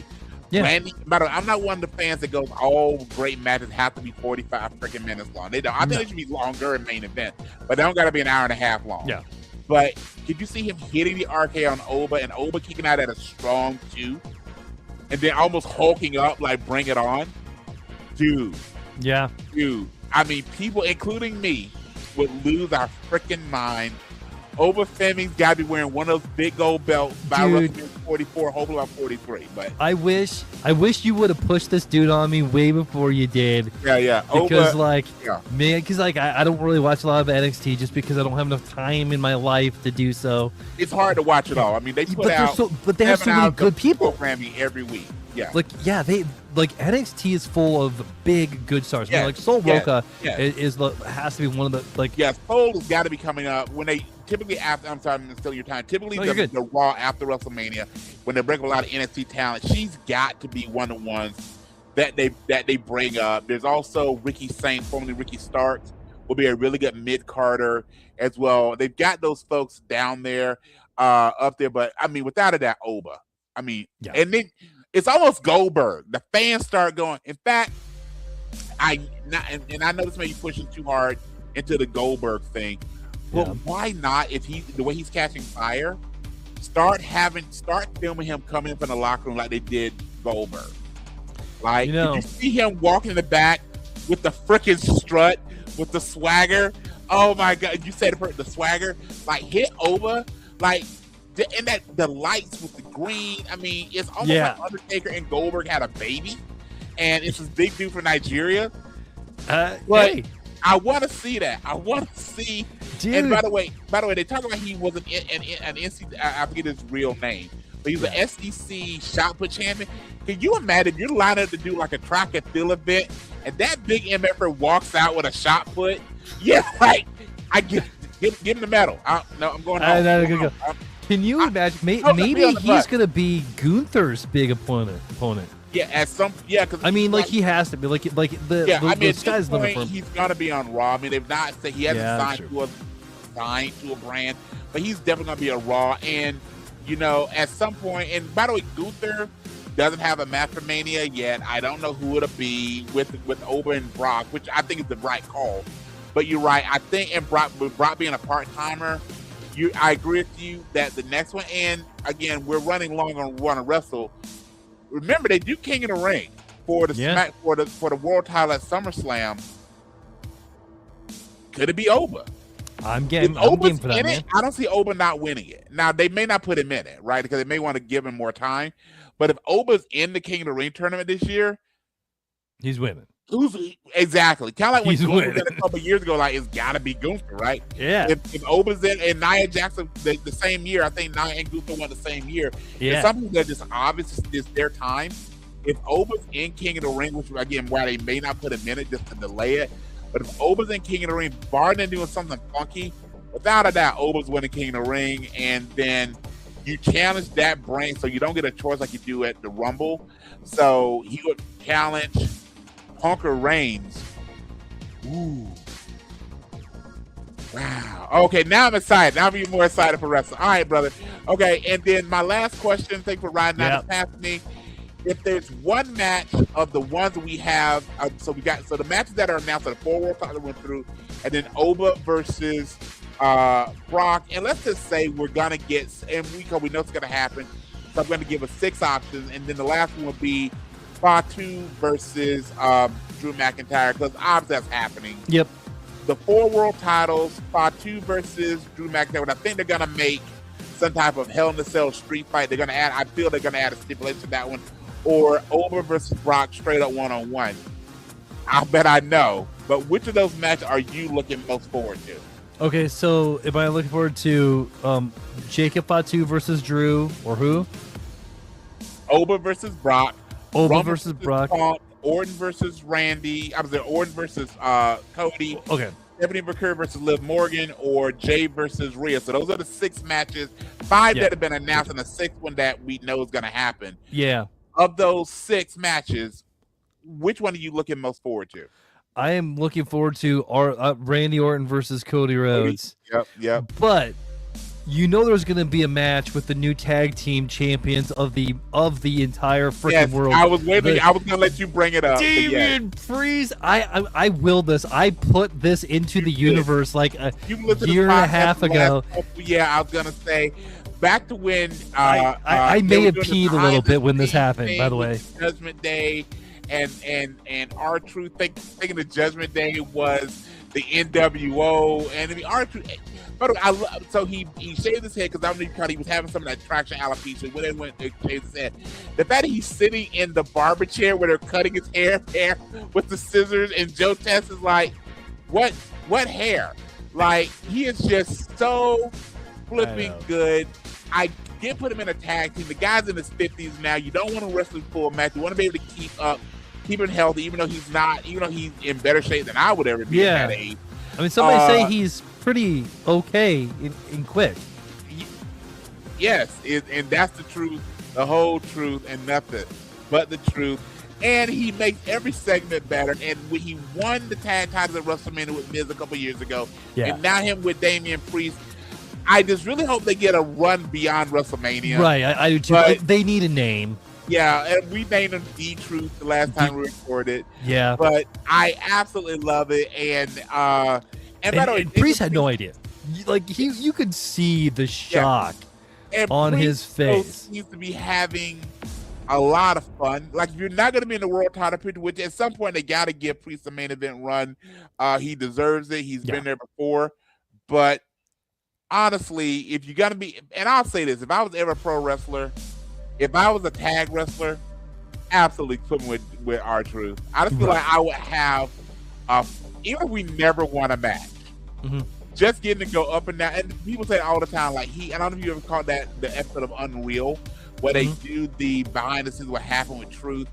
Yeah. Randy, I'm not one of the fans that goes, all great matches have to be 45 freaking minutes long. They don't. I think they should be longer in main event, but they don't got to be an hour and a half long. Yeah. But could you see him hitting the RKO on Oba and Oba kicking out at a strong 2, and then almost hulking up like bring it on, dude? Yeah. Dude. I mean, people, including me, would lose our freaking mind. Oba Femi's got to be wearing one of those big gold belts by WrestleMania 44, hopefully by 43. But I wish you would have pushed this dude on me way before you did. Yeah. Because I don't really watch a lot of NXT just because I don't have enough time in my life to do so. It's hard to watch it all. I mean, they put out they have so many good people programming every week. Yeah. NXT is full of big good stars. Yeah. Sol Roca has to be one of the Soul has got to be coming up when they typically after, I'm sorry, I'm stealing your time. Typically, No, the Raw after WrestleMania, when they bring up a lot of NXT talent, she's got to be one of the ones that they bring up. There's also Ricky Saint, formerly Ricky Starks, will be a really good mid-carder as well. They've got those folks down there, up there, but I mean, without a doubt, Oba. I mean, and then it's almost Goldberg. The fans start going. In fact, I know this may be pushing too hard into the Goldberg thing, but why not? If the way he's catching fire, start filming him coming from the locker room like they did Goldberg. Like, did you see him walking in the back with the freaking strut, with the swagger? Oh my God! You said the swagger, like hit Oba, like. And the lights with the green, I mean, it's almost like Undertaker and Goldberg had a baby, and it's this big dude from Nigeria. But I want to see that. I want to see. Dude. And by the way, they talk about he was an NC. I forget his real name, but he's an SEC shot put champion. Can you imagine you're lined up to do like a track and field event, and that big MFer walks out with a shot put? Yeah, right. I give him the medal. I'm going home. Can you imagine? Maybe he's going to be Gunther's big opponent. Yeah, because I mean, like he has to be like the sky's the limit for him. He's going to be on Raw. I mean, they've not said he hasn't signed to a brand, but he's definitely going to be a Raw. And at some point, and by the way, Gunther doesn't have a match for Mania yet. I don't know who it'll be with Oba and Brock, which I think is the right call. But you're right. I think with Brock being a part timer. I agree with you that the next one, and again, we're running long on Wanna Wrestle. Remember, they do King of the Ring for the for the world title at SummerSlam. Could it be Oba? I'm game for that, man. I don't see Oba not winning it. Now, they may not put him in it, right? Because they may want to give him more time. But if Oba's in the King of the Ring tournament this year, he's winning. Exactly. Kind of like when Gunther did a couple of years ago, like it's got to be Gunther, right? Yeah. If Oba's in and Nia Jackson the same year, I think Nia and Gunther won the same year. Yeah. And some people that just obvious is their time. If Oba's in King of the Ring, which again, why they may not put him in it just to delay it, but if Oba's in King of the Ring, barring doing something funky, without a doubt, Oba's winning King of the Ring, and then you challenge that brand, so you don't get a choice like you do at the Rumble. So he would challenge Hunker Reigns. Ooh. Wow. Okay, now I'm excited. Now I'm even more excited for wrestling. All right, brother. Okay, and then my last question, thanks for riding out past me. If there's one match of the ones we have, so the matches that are announced are the 4 world titles went through, and then Oba versus Brock, and let's just say we're gonna get, and we know it's gonna happen, so I'm gonna give us 6 options, and then the last one would be Fatu versus Drew McIntyre, because obviously that's happening. Yep. The 4 world titles, Fatu versus Drew McIntyre, and I think they're going to make some type of Hell in a Cell street fight. They're going to add, I feel they're going to add a stipulation to that one, or Oba versus Brock straight up one-on-one. I bet I know, but which of those matches are you looking most forward to? Okay, so am I looking forward to Jacob Fatu versus Drew, or who? Oba versus Brock. Oba versus Brock. Orton versus Randy. I was there. Orton versus Cody. Okay. Stephanie McCurry versus Liv Morgan, or Jay versus Rhea. So those are the 6 matches. 5 that have been announced, and the 6th one that we know is going to happen. Yeah. Of those 6 matches, which one are you looking most forward to? I am looking forward to Randy Orton versus Cody Rhodes. Yep. But there's going to be a match with the new tag team champions of the entire freaking world. I was waiting. I was going to let you bring it up. Damian Priest. I willed this. I put this into the universe like a year and a half ago. Yeah, I was going to say back to when I may have peed a little bit when this happened. By the way, Judgment Day and R-Truth thinking the Judgment Day was the NWO, and I mean R-Truth. But so he shaved his head because I knew he was having some of that traction alopecia. When they went to shave his head, the fact that he's sitting in the barber chair where they're cutting his hair with the scissors, and Joe Test is like, what hair? Like, he is just so flipping good. I did put him in a tag team. The guy's in his 50s now. You don't want to wrestle full match. You want to be able to keep him healthy, even though he's in better shape than I would ever be at that age. I mean, somebody say he's pretty okay in quick. Yes, and that's the truth, the whole truth, and nothing but the truth. And he makes every segment better. And when he won the tag titles at WrestleMania with Miz a couple years ago, and now him with Damian Priest, I just really hope they get a run beyond WrestleMania. Right, I do too. But they need a name. Yeah, and we named him D-Truth the last time we recorded. Yeah. But I absolutely love it. And by the way, Priest had no idea. Like, you could see the shock on his face. He seems to be having a lot of fun. Like, if you're not going to be in the world title picture, which at some point they got to give Priest a main event run. He deserves it. He's been there before. But honestly, if you're going to be, and I'll say this, if I was ever a pro wrestler, if I was a tag wrestler, absolutely put me with R-Truth. I just feel like I would have, even if we never won a match, just getting to go up and down. And people say all the time, like I don't know if you ever caught the episode of Unreal, where they do the behind the scenes what happened with Truth.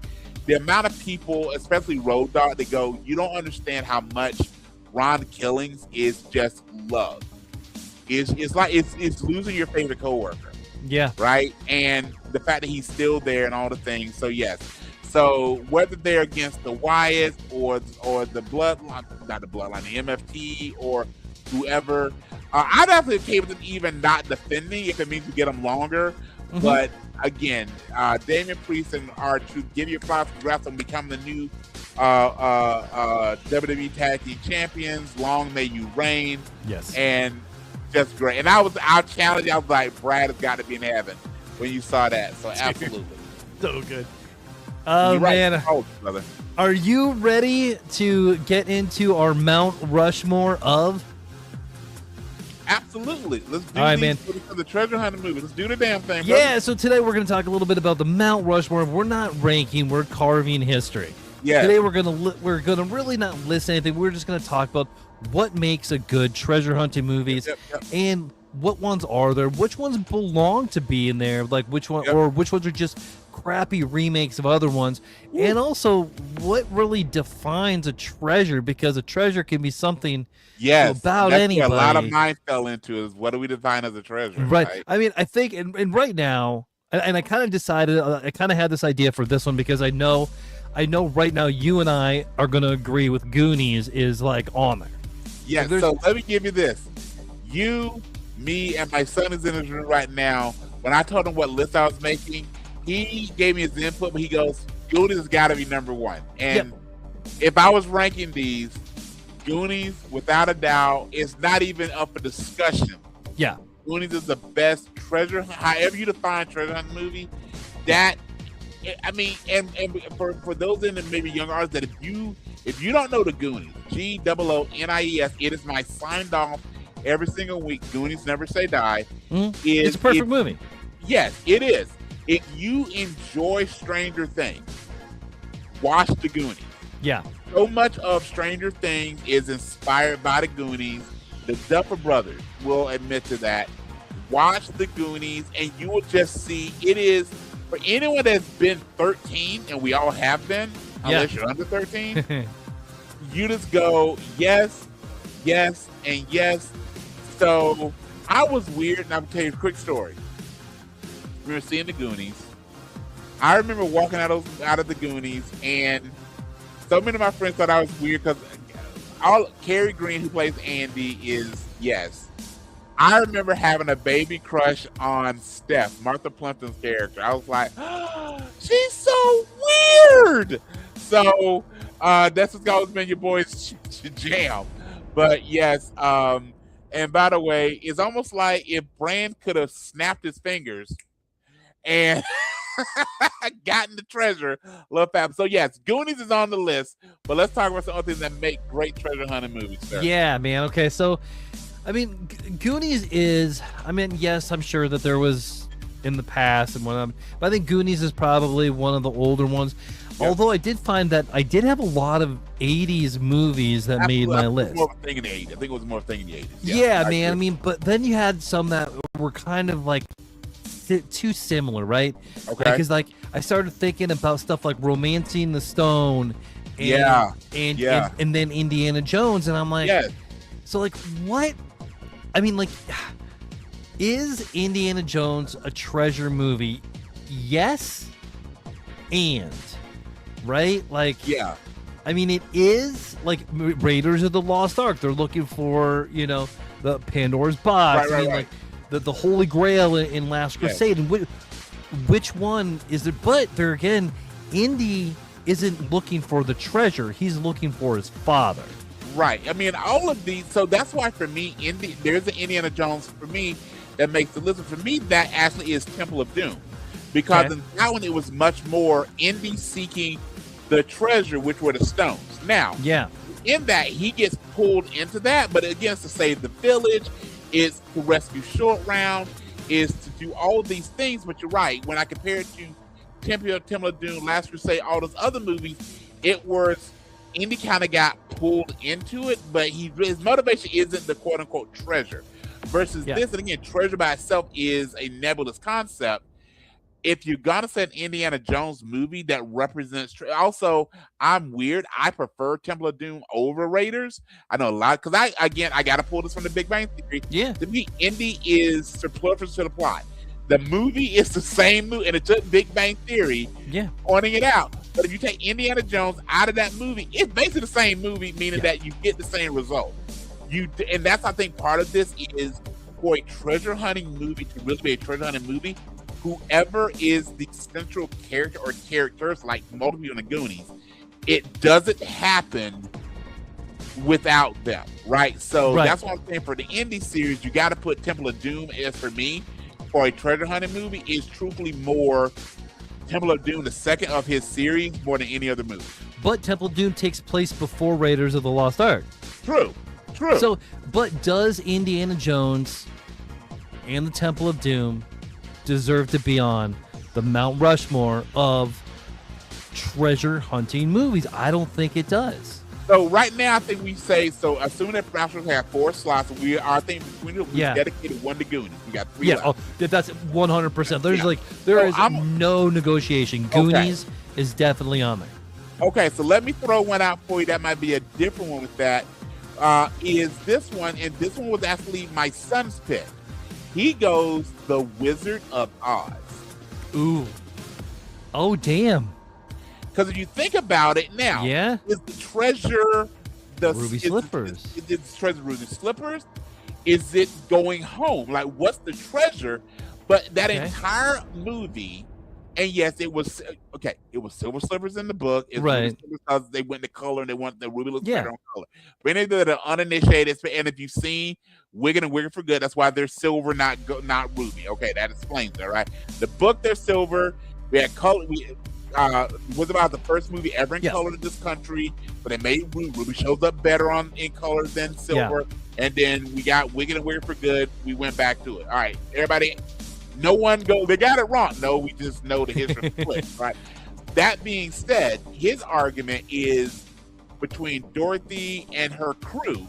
The amount of people, especially Road Dogg, they go, you don't understand how much Ron Killings is just love. It's like it's losing your favorite coworker. Yeah. Right? And the fact that he's still there and all the things. So yes. So whether they're against the Wyatts or the Bloodline, not the Bloodline, the MFT or whoever, I'd actually okay with them even not defending if it means to get them longer. But again, Damian Priest and R-Truth, give your props, congrats on becoming the new WWE Tag Team Champions. Long may you reign. Yes. And just great. And our challenge, I was like, Brad has got to be in heaven when you saw that. So absolutely. So good. Oh, man. Oh, brother. Are you ready to get into our Mount Rushmore of? Absolutely. Let's do man. For the treasure hunting movie. Let's do the damn thing, brother. Yeah, so today we're going to talk a little bit about the Mount Rushmore. We're not ranking, we're carving history. Yeah. Today we're going to really not list anything. We're just going to talk about what makes a good treasure hunting movies and what ones are there, which ones belong to be in there, like which one or which ones are just crappy remakes of other ones, and also what really defines a treasure, because a treasure can be something about anybody. A lot of mine fell into is what do we define as a treasure, right? I mean, I think and right now, and I kind of decided, I kind of had this idea for this one because I know right now you and I are going to agree with Goonies is like on there. Yeah, so let me give you this. You, me, and my son is in his room right now. When I told him what list I was making, he gave me his input, but he goes, Goonies has got to be number one. And if I was ranking these, Goonies, without a doubt, is not even up for discussion. Yeah. Goonies is the best treasure, however you define treasure hunt movie. That, I mean, and for those in the maybe young artists, that if you don't know the Goonies, GOONIES, it is my signed off every single week. Goonies Never Say Die. It's a perfect movie. Yes, it is. If you enjoy Stranger Things, watch the Goonies. Yeah. So much of Stranger Things is inspired by the Goonies. The Duffer Brothers will admit to that. Watch the Goonies, and you will just see it is, for anyone that's been 13, and we all have been, unless you're under 13, you just go, yes, yes, and yes. So I was weird, and I'm going to tell you a quick story. We were seeing the Goonies. I remember walking out of the Goonies, and so many of my friends thought I was weird because Carrie Green, who plays Andy, is yes. I remember having a baby crush on Steph, Martha Plimpton's character. I was like, oh, she's so weird. So that's what's always been your boy's jam. But yes, and by the way, it's almost like if Brand could have snapped his fingers and gotten the treasure, love fab. So yes, Goonies is on the list, but let's talk about some other things that make great treasure hunting movies, sir. Yeah, man. Okay, so I mean, Goonies is, I mean, yes, I'm sure that there was in the past and whatnot, but I think Goonies is probably one of the older ones. Yep. Although I did find that I did have a lot of 80s movies that made my list. More of a thing in the 80s. I think it was more of a thing in the 80s. Yeah, man. I mean, but then you had some that were kind of like too similar, right? Okay. Because like I started thinking about stuff like Romancing the Stone, and then Indiana Jones, and I'm like, so like what I mean, like, is Indiana Jones a treasure movie? Yes, and right, like, Yeah. I mean, it is like Raiders of the Lost Ark. They're looking for, you know, the Pandora's box. Right, I mean, right. like the Holy Grail in Last Crusade. And which one is it? But there again, Indy isn't looking for the treasure. He's looking for his father. Right. I mean, all of these. So that's why for me, there's an Indiana Jones for me that makes the list. For me, that actually is Temple of Doom, because in that one it was much more Indy seeking the treasure, which were the stones. Now, in that he gets pulled into that, but again, it's to save the village, it's to rescue Short Round, is to do all of these things. But you're right. When I compare it to Temple of Doom, Last Crusade, all those other movies, it was Indy kind of got pulled into it, but his motivation isn't the quote unquote treasure. Versus this, and again, treasure by itself is a nebulous concept. If you're gonna say an Indiana Jones movie that represents, also, I'm weird. I prefer Temple of Doom over Raiders. I know a lot because I gotta pull this from the Big Bang Theory. Yeah, to me, Indy is superfluous to the plot. The movie is the same movie, and it took Big Bang Theory pointing it out. But if you take Indiana Jones out of that movie, it's basically the same movie, meaning that you get the same result. And that's, I think, part of this is for a treasure hunting movie to really be a treasure hunting movie. Whoever is the central character or characters, like multiple in the Goonies, it doesn't happen without them, right? So that's what I'm saying. For the Indy series, you got to put Temple of Doom as, for me, for a treasure hunting movie, is truthfully more Temple of Doom, the second of his series, more than any other movie. But Temple of Doom takes place before Raiders of the Lost Ark. True. So, but does Indiana Jones and the Temple of Doom deserve to be on the Mount Rushmore of treasure hunting movies? I don't think it does. So right now, I think we say, so assuming that Rushmore have 4 slots, we dedicated one to Goonies. We got 3 left. That's 100%. There is no negotiation. Goonies is definitely on there. Okay, so let me throw one out for you that might be a different one with that. Is this one, and this one was actually my son's pick. He goes The Wizard of Oz. Ooh. Oh, damn. Because if you think about it now, is the treasure the Ruby Slippers? Is the treasure Ruby Slippers? Is it going home? Like, what's the treasure? But that entire movie, and yes, it was it was Silver Slippers in the book. It's because they went to color and they want the Ruby looks better on color. But any of the uninitiated, and if you've seen Wiggin and Wiggin for Good, that's why they're silver, not ruby. Okay, that explains it, right? The book, they're silver. We had color. Was about the first movie ever in color in this country, but they made Ruby. Ruby shows up better in color than silver. And then we got Wiggin and Wiggin for Good. We went back to it. All right, everybody. No one they got it wrong. No, we just know the history of the split, right? That being said, his argument is between Dorothy and her crew.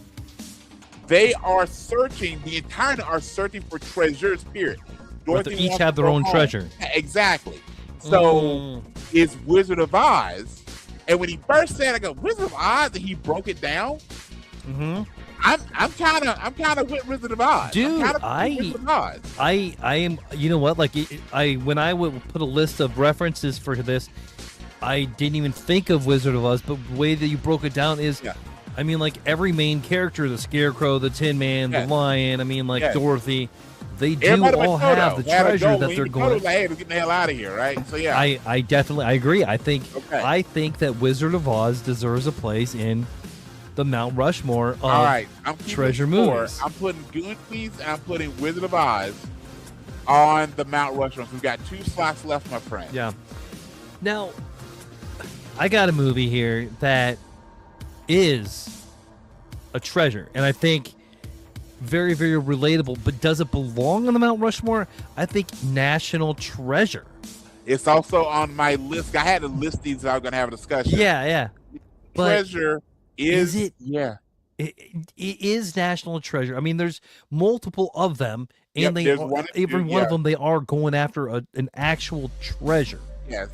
They are searching, the entire are searching for treasures, period. Dorothy each have their own treasure. Exactly. So is Wizard of Oz, and when he first said, I go, Wizard of Oz, and he broke it down. I'm kind of with Wizard of Oz. Dude, I am, you know what, like when I would put a list of references for this, I didn't even think of Wizard of Oz, but the way that you broke it down is I mean, like, every main character, the Scarecrow, the Tin Man, the Lion, I mean, like, Dorothy, they do all have the treasure that they're going. Like, hey, we're getting the hell out of here, right? So I definitely agree. I think that Wizard of Oz deserves a place in the Mount Rushmore of I'm treasure movies. I'm putting Goonies and I'm putting Wizard of Oz on the Mount Rushmore. So we've got 2 slots left, my friend. Yeah. Now, I got a movie here that is a treasure, and I think very, very relatable, but does it belong on the Mount Rushmore? I think National Treasure. It's also on my list. I had to list these, so I was going to have a discussion. Yeah. Treasure is it? Yeah. It is National Treasure. I mean, there's multiple of them, and every one of them, they are going after an actual treasure. Yes.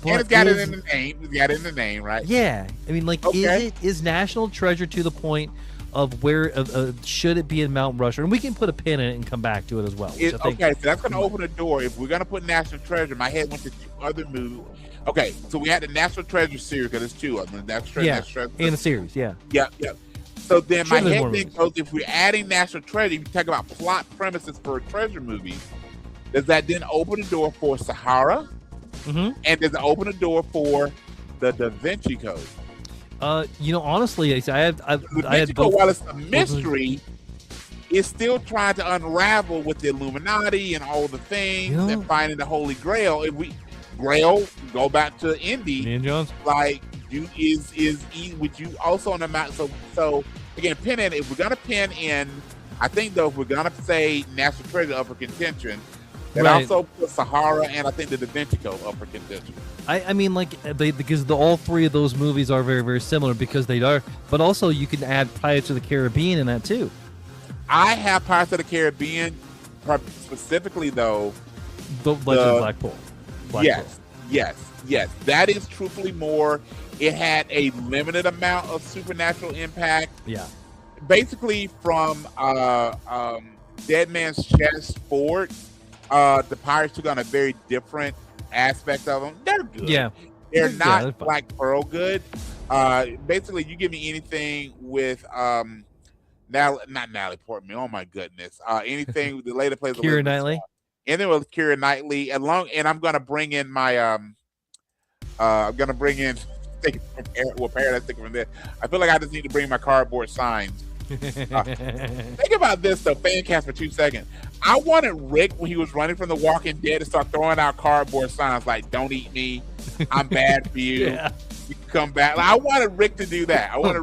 But and it's got it in the name. It's got it in the name, right? Yeah. I mean, like, is National Treasure to the point of where should it be in Mount Rushmore, and we can put a pin in it and come back to it as well. Okay, so that's going to open the door. If we're going to put National Treasure, my head went to 2 other movies. Okay, so we had the National Treasure series because it's 2 of them. National Treasure, in a series, yeah. Yep. So then my head then movies. goes, if we're adding National Treasure, if you talk about plot premises for a treasure movie, does that then open the door for Sahara? Mm-hmm. And does it open the door for the Da Vinci Code? Honestly, I had both. While it's a mystery, it's still trying to unravel with the Illuminati and all the things and finding the Holy Grail. If we go back to Indy, Indiana Jones, like would you also on the map? So again, pin in. If we're gonna pin in, I think though, if we're gonna say National Treasure up for contention, then also put Sahara and I think the Da Vinci Code up for contention. I mean, because all 3 of those movies are very, very similar because they are, but also you can add Pirates of the Caribbean in that too. I have Pirates of the Caribbean, specifically though. The Legend of Black Pearl. Yes. That is truthfully more. It had a limited amount of supernatural impact. Yeah. Basically, from Dead Man's Chest forward, the Pirates took on a very different aspect of them. They're good. Yeah. They're not Black Pearl good. Basically, you give me anything with not Natalie Portman. Oh my goodness. Anything with the later plays Keira Knightley. And then with Keira Knightley, and I'm gonna bring in my Paradise Sticker from there. I feel like I just need to bring my cardboard signs. Think about this though, fan cast for 2 seconds. I wanted Rick when he was running from The Walking Dead to start throwing out cardboard signs like "Don't eat me," "I'm bad for you," "You can come back." Like, I wanted Rick to do that. Or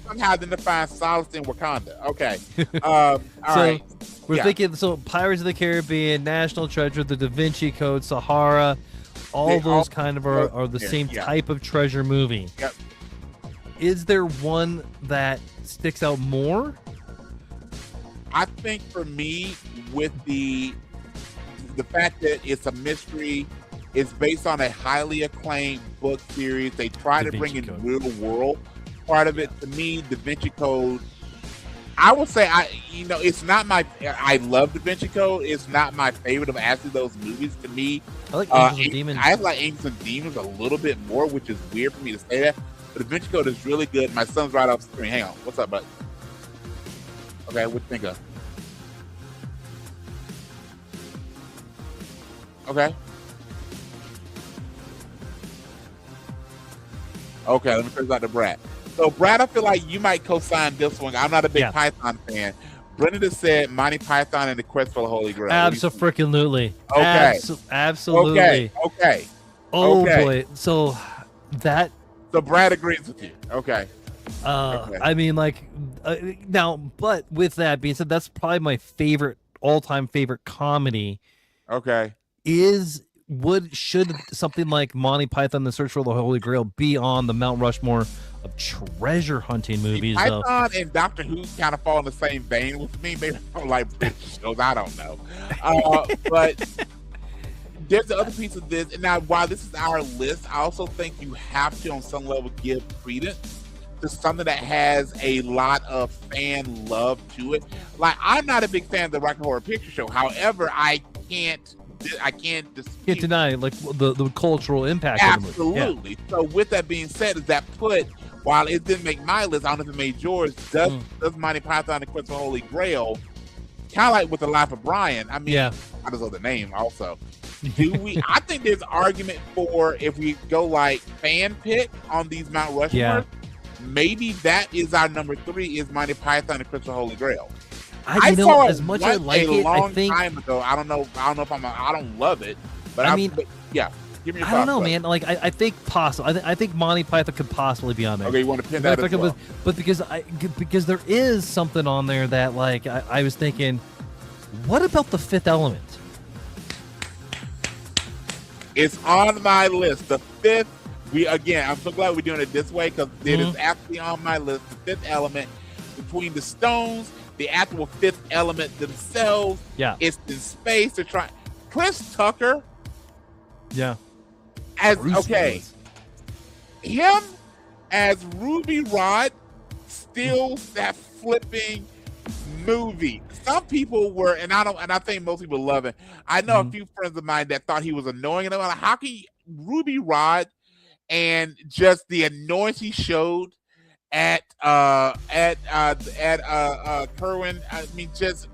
somehow then to find solace in Wakanda. Okay. All right. We're thinking, Pirates of the Caribbean, National Treasure, the Da Vinci Code, Sahara, all those kind of are the same type of treasure movie. Yep. Is there one that sticks out more? I think for me, with the fact that it's a mystery, it's based on a highly acclaimed book series. They try to bring in real world part of it. To me, Da Vinci Code, I would say it's not my. I love Da Vinci Code. It's not my favorite of actually those movies. To me, I like Angels and Demons. I like Angels and Demons a little bit more, which is weird for me to say that. But Da Vinci Code is really good. My son's right off the screen. Hang on, what's up, bud? Okay, what you think of? Okay. Okay, let me turn out to Brad. So, Brad, I feel like you might co-sign this one. I'm not a big Python fan. Brendan has said Monty Python and the Quest for the Holy Grail. Absolutely. Okay. Absolutely. Okay. Oh, boy. So Brad agrees with you. Okay. I mean, now, but with that being said, that's probably my all-time favorite comedy. Okay. Should something like Monty Python and the Search for the Holy Grail be on the Mount Rushmore of treasure hunting movies? Python and Doctor Who kind of fall in the same vein with me. Maybe I don't like British shows. I don't know. But there's the other piece of this. And now, while this is our list, I also think you have to, on some level, give credence to something that has a lot of fan love to it. Like, I'm not a big fan of the Rocky Horror Picture Show. However, I can't deny the cultural impact Absolutely. of the movie. Yeah. So with that being said, while it didn't make my list, I don't know if it made yours, does Monty Python and the Quest for the Holy Grail, kind of like with The Life of Brian, I mean, I just know the name also. I think there's argument for, if we go like fan pick on these Mount Rushmore, maybe that is our number 3 is Monty Python and the Quest for the Holy Grail. I saw it a long time ago. I don't know if I don't love it, but give me your thoughts. I don't know, man. Like, I think possible. I think Monty Python could possibly be on there. Okay, you want to pin that as well. But because there is something on there that, like, I was thinking, what about The Fifth Element? It's on my list. The fifth. I'm so glad we're doing it this way, because it is absolutely on my list. The Fifth Element, between the Stones, the actual Fifth Element themselves. Yeah. It's in space. They're trying. Chris Tucker. Yeah. Him as Ruby Rod steals that flipping movie. Some people were, and I think most people love it. I know a few friends of mine that thought he was annoying, and I'm like, how can you, Ruby Rod and just the annoyance he showed at Kerwin, I mean just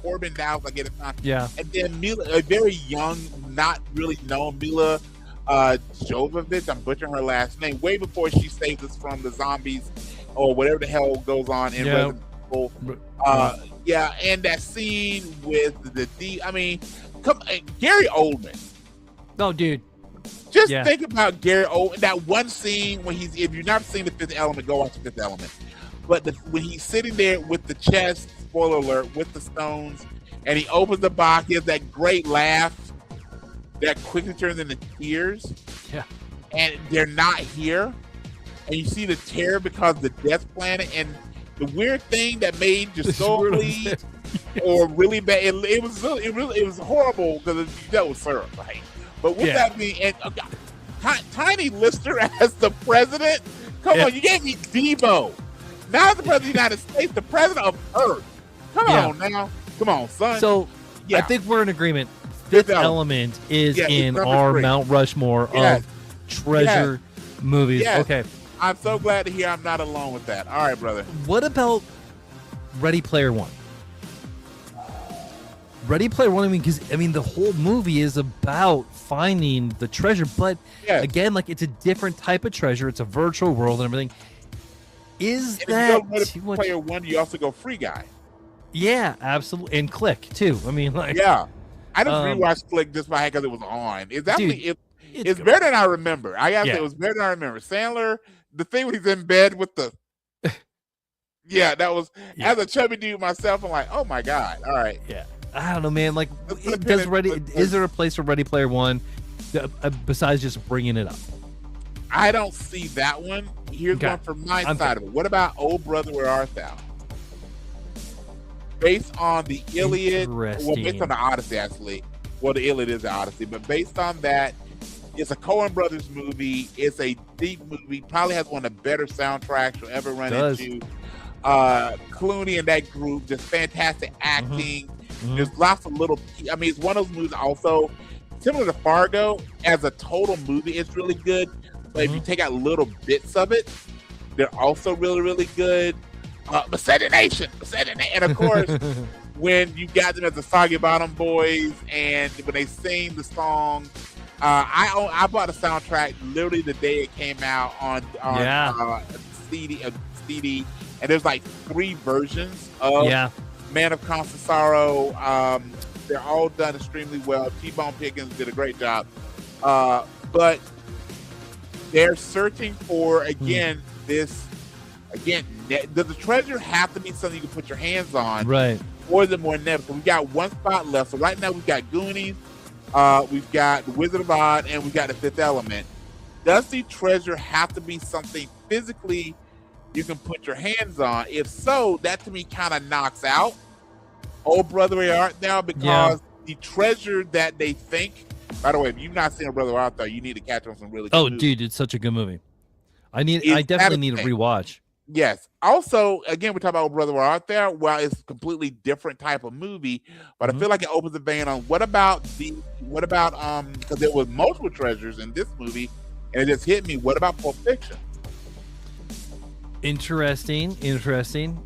Corbin Dowd, I get it now. Yeah. And then Mila, a very young, not really known Mila Jovovich, I'm butchering her last name, way before she saves us from the zombies or whatever the hell goes on in Resident Evil. Yeah, and that scene with I mean, Gary Oldman. Oh, dude. Just think about Gary Oldman. That one scene when if you've never seen The Fifth Element, go watch The Fifth Element. But when he's sitting there with the chest, spoiler alert, with the stones, and he opens the box, he has that great laugh that quickly turns into tears. Yeah. And they're not here. And you see the terror because of the death planet. And the weird thing that made your soul bleed or really bad, it was horrible because you dealt with syrup, right? But with that being, and Tiny Lister as the president, come on, you gave me Debo. Now the president of the United States, the president of Earth. Come on now. Come on, son. So I think we're in agreement. Fifth Element is in our 3. Mount Rushmore of treasure movies. Yes. Okay. I'm so glad to hear I'm not alone with that. All right, brother. What about Ready Player One? Ready Player One, because the whole movie is about finding the treasure, but again, like, it's a different type of treasure. It's a virtual world and everything. Is that too much? Player One, you also go Free Guy. Yeah, absolutely, and Click too. I mean, like, I just rewatched Click just because it was on. It's definitely it's better than I remember. I gotta say, it was better than I remember. Sandler, the thing when he's in bed with the that was as a chubby dude myself. I'm like, oh my god, all right, I don't know, man. Like, is there a place for Ready Player One besides just bringing it up? I don't see that one. Here's one from my side of it. What about Oh Brother, Where Art Thou? Based on the Iliad, based on the Odyssey, actually. Well, the Iliad is the Odyssey, but based on that, it's a Coen Brothers movie. It's a deep movie. Probably has one of the better soundtracks you'll ever run into. Clooney and that group, just fantastic acting. There's lots of little. I mean, it's one of those movies also similar to Fargo. As a total movie, it's really good. But if you take out little bits of it, they're also really, really good. Nation, and of course, when you got them as the Soggy Bottom Boys, and when they sing the song, I bought a soundtrack literally the day it came out on CD, and there's like 3 versions of Man of Constant Sorrow. They're all done extremely well. T-Bone Pickens did a great job, but they're searching for does the treasure have to be something you can put your hands on? Right. Or is it more inevitable? We've got one spot left. So right now we've got Goonies, we've got The Wizard of Oz, and we've got The Fifth Element. Does the treasure have to be something physically you can put your hands on? If so, that to me kind of knocks out Oh Brother, Where Art Thou? Because the treasure that they think, by the way, if you've not seen Oh Brother, Where Art Thou, you need to catch on some really good movies. Dude, it's such a good movie. I definitely need a rewatch. Yes. Also, again, we're talking about Brother Where Art Thou. Well, it's a completely different type of movie, but I feel like it opens the vein on what about because there was multiple treasures in this movie, and it just hit me. What about Pulp Fiction? Interesting.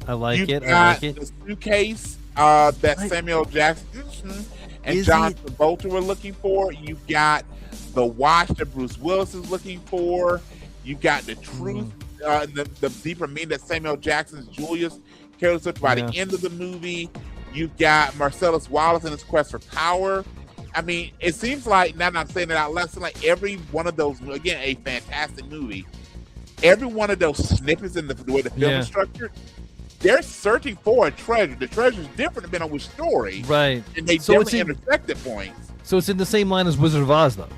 I like it. The suitcase that Samuel Jackson and John Travolta were looking for. You've got the watch that Bruce Willis is looking for. You've got the truth. The deeper meaning that Samuel Jackson's Julius carries us by the end of the movie. You've got Marcellus Wallace and his quest for power. I mean, it seems like, now that I'm saying it out loud, like every one of those, again, a fantastic movie, every one of those snippets in the way the film is structured, they're searching for a treasure. The treasure's different depending on which story. Right. And they definitely intersect at points. So it's in the same line as Wizard of Oz, though.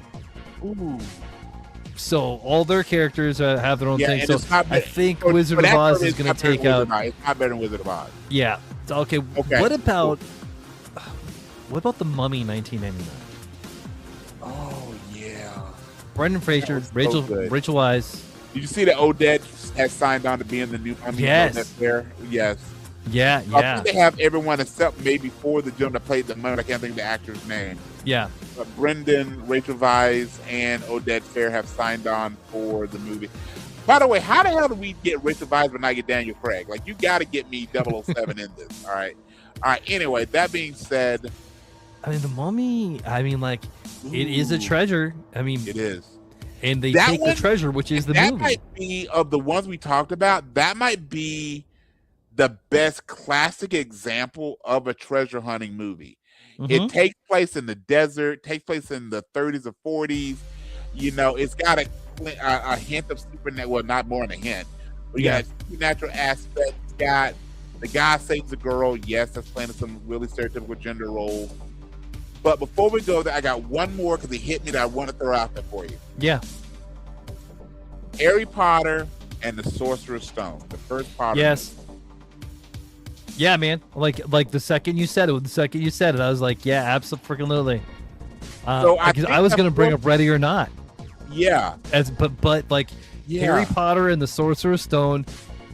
Ooh. So all their characters have their own thing. So I think Wizard of Oz is going to take out. It's not better than Wizard of Oz. Yeah. Okay. What about The Mummy 1999? Oh yeah. Brendan Fraser, Rachel Weisz. Did you see the Odette has signed on to be in the new. Yes. There. Yes. Yeah. I think they have everyone except maybe 4 of the gentlemen that played the mummy. I can't think of the actor's name. Yeah. Brendan, Rachel Weisz, and Odette Fair have signed on for the movie. By the way, how the hell do we get Rachel Weisz but not get Daniel Craig? Like, you got to get me 007 in this. All right. Anyway, that being said, I mean, the Mummy. I mean, like, it is a treasure. I mean, it is. And they That take one- the treasure, which is the that movie. might be, of the ones we talked about, that might be the best classic example of a treasure hunting movie. It takes place in the desert, takes place in the 30s or 40s. You know, it's got a hint of supernatural, well, not more than a hint. But you got a supernatural aspect. It's got the guy saves a girl. Yes, that's playing some really stereotypical gender roles. But before we go there, I got one more because it hit me that I want to throw out there for you. Yeah. Harry Potter and the Sorcerer's Stone, the first Potter. Yes. Yeah, man. Like the second you said it, I was like, yeah, absolutely. So I was gonna bring up Ready or Not. Yeah. But like Harry Potter and the Sorcerer's Stone,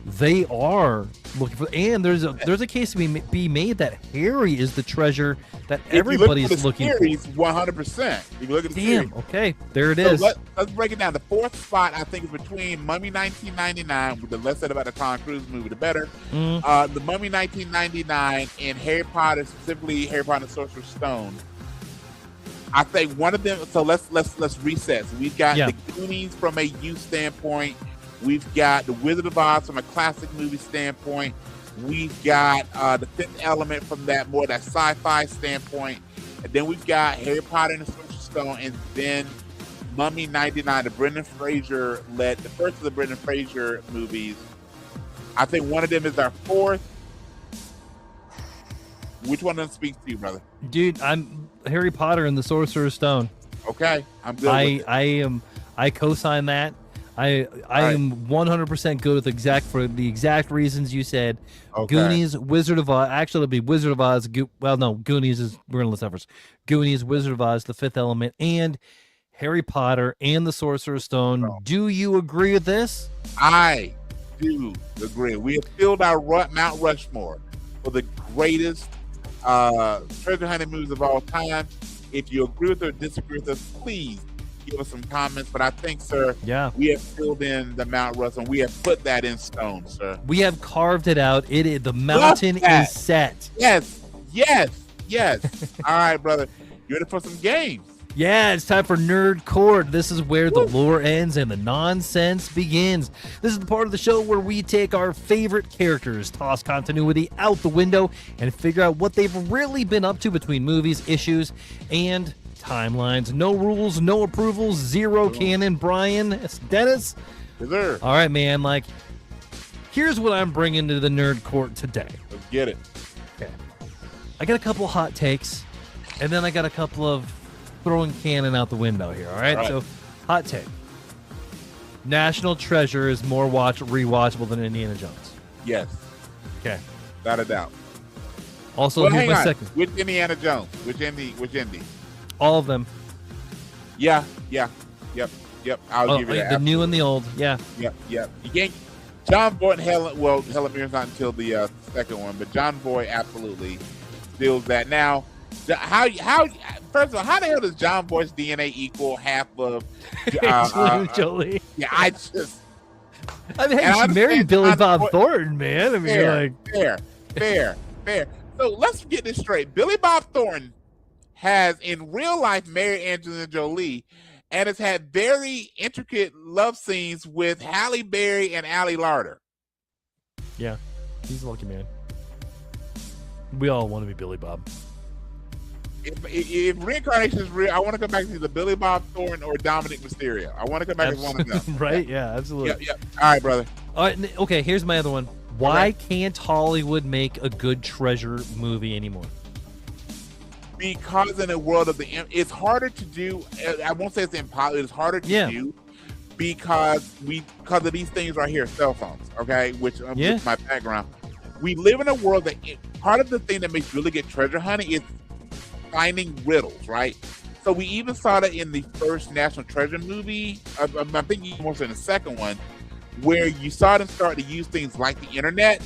they are looking for, and there's a case to be made that Harry is the treasure that everybody's looking for. 100%. You look at the series. Okay, there it is. Let's break it down. The fourth spot, I think, is between Mummy 1999, with the less said about the Tom Cruise movie, the better. The Mummy 1999 and Harry Potter, specifically Harry Potter and the Sorcerer's Stone. I think one of them. So let's reset. So we've got the Goonies from a youth standpoint. We've got the Wizard of Oz from a classic movie standpoint. We've got the Fifth Element from that sci-fi standpoint. And then we've got Harry Potter and the Sorcerer's Stone, and then Mummy 99, the Brendan Fraser led, the first of the Brendan Fraser movies. I think one of them is our fourth. Which one of them speaks to you, brother? Dude, I'm Harry Potter and the Sorcerer's Stone. Okay, I'm good. I co-sign that. I am 100% good with the exact reasons you said. Okay. Goonies, Wizard of Oz. Actually, it'll be Wizard of Oz. Goonies is, we're gonna list that first. Goonies, Wizard of Oz, The Fifth Element, and Harry Potter and the Sorcerer's Stone. Oh. Do you agree with this? I do agree. We have filled our Mount Rushmore for the greatest treasure hunting movies of all time. If you agree with or disagree with us, please give us some comments. But I think, sir, we have filled in the Mount Rushmore. We have put that in stone, sir. We have carved it out. The mountain is set. Yes. All right, brother. You ready for some games? Yeah, it's time for Nerd Court. This is where the lore ends and the nonsense begins. This is the part of the show where we take our favorite characters, toss continuity out the window, and figure out what they've really been up to between movies, issues, and timelines. No rules, no approvals, zero canon. Brian, Dennis? Yes, sir. All right, man. Here's what I'm bringing to the Nerd Court today. Let's get it. Okay. I got a couple hot takes, and then I got a couple of throwing canon out the window here. All right. So, hot take: National Treasure is more rewatchable than Indiana Jones. Yes. Okay. Without a doubt. Also, here's my second. Which Indiana Jones? Which Indy? All of them. Yeah. Yep. I'll give you that. The new and the old. Yeah. Yep. You can't. John Boy and Helen Mirren's not until the second one, but John Boy absolutely steals that. Now, first of all, how the hell does John Boy's DNA equal half of Jolie? Yeah, she married Billy Bob Thornton, man. I mean, fair. So let's get this straight. Billy Bob Thornton has, in real life, married Angelina Jolie, and has had very intricate love scenes with Halle Berry and Ali Larter. Yeah, he's a lucky man. We all want to be Billy Bob. If reincarnation is real, I want to come back to either Billy Bob Thornton or Dominic Mysterio. I want to come back as one of them. Right? Yeah, absolutely. Yep. All right, brother. All right. Okay, here's my other one. Why can't Hollywood make a good treasure movie anymore? Because in the world of it's harder to do. I won't say it's impossible. It's harder to do because of these things right here, cell phones. Okay, which is my background. We live in a world that part of the thing that makes really good treasure hunting is finding riddles, right? So we even saw that in the first National Treasure movie. I'm thinking more so in the second one, where you saw them start to use things like the internet,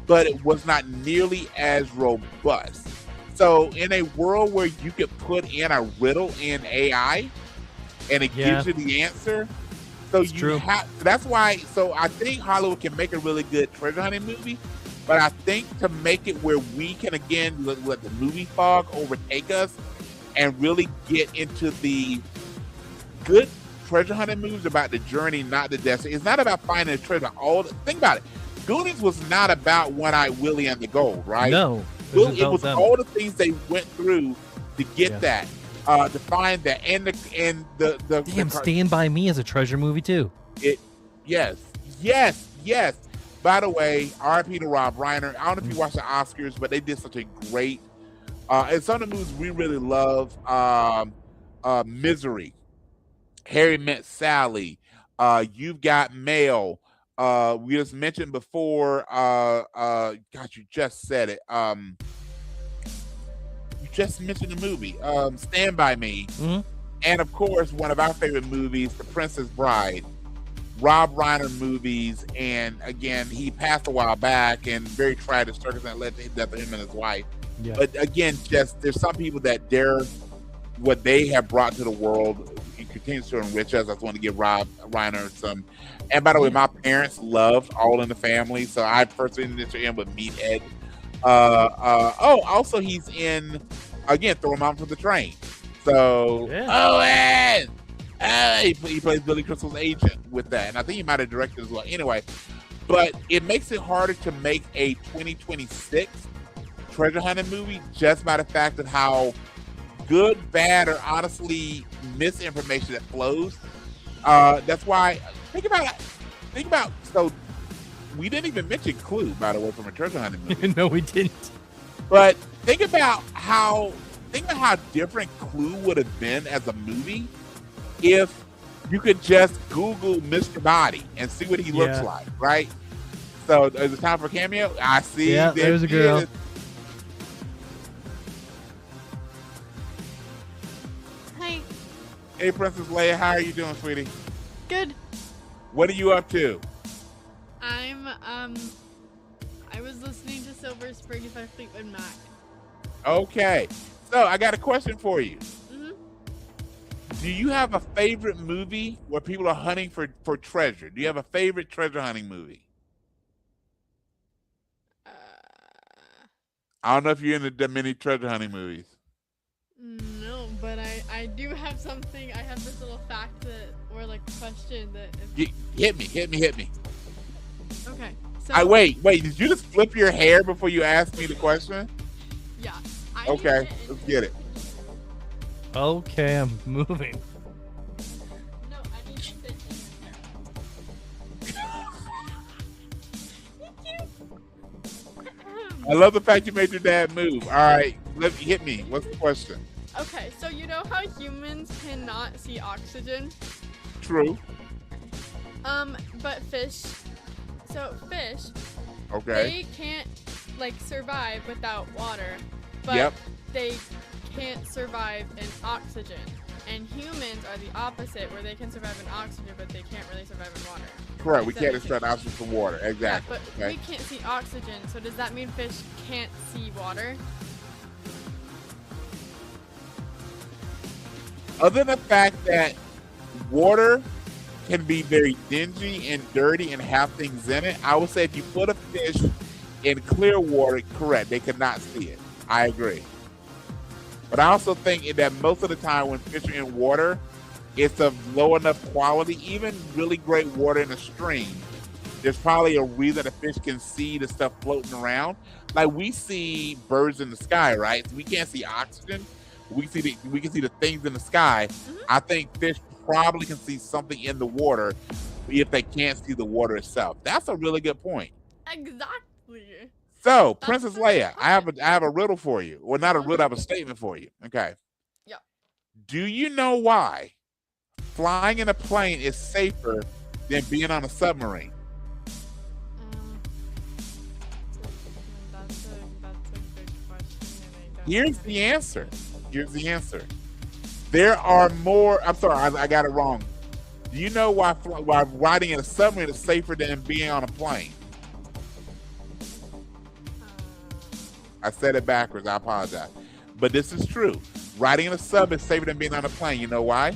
but it was not nearly as robust. So in a world where you could put in a riddle in AI and it gives you the answer, so It's true. that's why. So I think Hollywood can make a really good treasure hunting movie, but I think to make it where we can again let the movie fog overtake us and really get into the good treasure hunting movies about the journey, not the destination. It's not about finding a treasure. Think about it. Goonies was not about One-Eyed Willie and the gold, right? No, It was all the things they went through to get that, to find that, and the damn Stand By Me is a treasure movie too. Yes. By the way, R.I.P. to Rob Reiner. I don't know if you watched the Oscars, but they did such a great. And some of the movies we really love, Misery, Harry Met Sally, You've Got Mail. We just mentioned before. God, you just said it. You just mentioned the movie, Stand By Me, and of course, one of our favorite movies, The Princess Bride. Rob Reiner movies, and again, he passed a while back, and very tragic circumstance led to the death of him and his wife. Yeah. But again, just there's some people that what they have brought to the world, it continues to enrich us. I just want to give Rob Reiner some. And by the way, my parents loved All in the Family, so I personally introduced him with Meathead. Also he's in again, Throw Him Out for the Train. So Owen. He plays Billy Crystal's agent with that, and I think he might have directed as well. Anyway, but it makes it harder to make a 2026 treasure hunting movie just by the fact of how good, bad, or honestly misinformation that flows. That's why think about. So we didn't even mention Clue, by the way, from a treasure hunting movie. No, we didn't. But think about how different Clue would have been as a movie if you could just Google Mr. Body and see what he looks like, right? So is it time for a cameo? I see. Yeah, there's a girl. Hi. Hey, Princess Leia, how are you doing, sweetie? Good. What are you up to? I was listening to Silver Spring by Fleetwood Mac. Okay. So I got a question for you. Do you have a favorite movie where people are hunting for treasure? Do you have a favorite treasure hunting movie? I don't know if you're into that many treasure hunting movies. No, but I do have something. I have this little fact or like question that. Hit me. Okay. So. Wait. Did you just flip your hair before you asked me the question? Yeah. Okay, let's get it. Okay, I'm moving. No, I need to sit in there. I love the fact you made your dad move. All right, hit me. What's the question? Okay, so you know how humans cannot see oxygen? True. But fish. So fish. Okay. They can't survive without water, but they can't survive in oxygen. And humans are the opposite, where they can survive in oxygen, but they can't really survive in water. Correct. We can't extract oxygen from water. Exactly. Yeah, but we can't see oxygen, so does that mean fish can't see water? Other than the fact that water can be very dingy and dirty and have things in it, I would say if you put a fish in clear water, correct, they could not see it. I agree. But I also think that most of the time when fish are in water, it's of low enough quality, even really great water in a stream, there's probably a reason a fish can see the stuff floating around. Like we see birds in the sky, right? So we can't see oxygen. We can see the things in the sky. I think fish probably can see something in the water if they can't see the water itself. That's a really good point. Exactly. So, Princess Leia, I have a riddle for you. Well, not a riddle, I have a statement for you. Okay. Yeah. Do you know why flying in a plane is safer than being on a submarine? That's a good question. Here's the answer. There are more. I'm sorry, I got it wrong. Do you know why riding in a submarine is safer than being on a plane? I said it backwards. I apologize. But this is true. Riding in a sub is safer than being on a plane. You know why?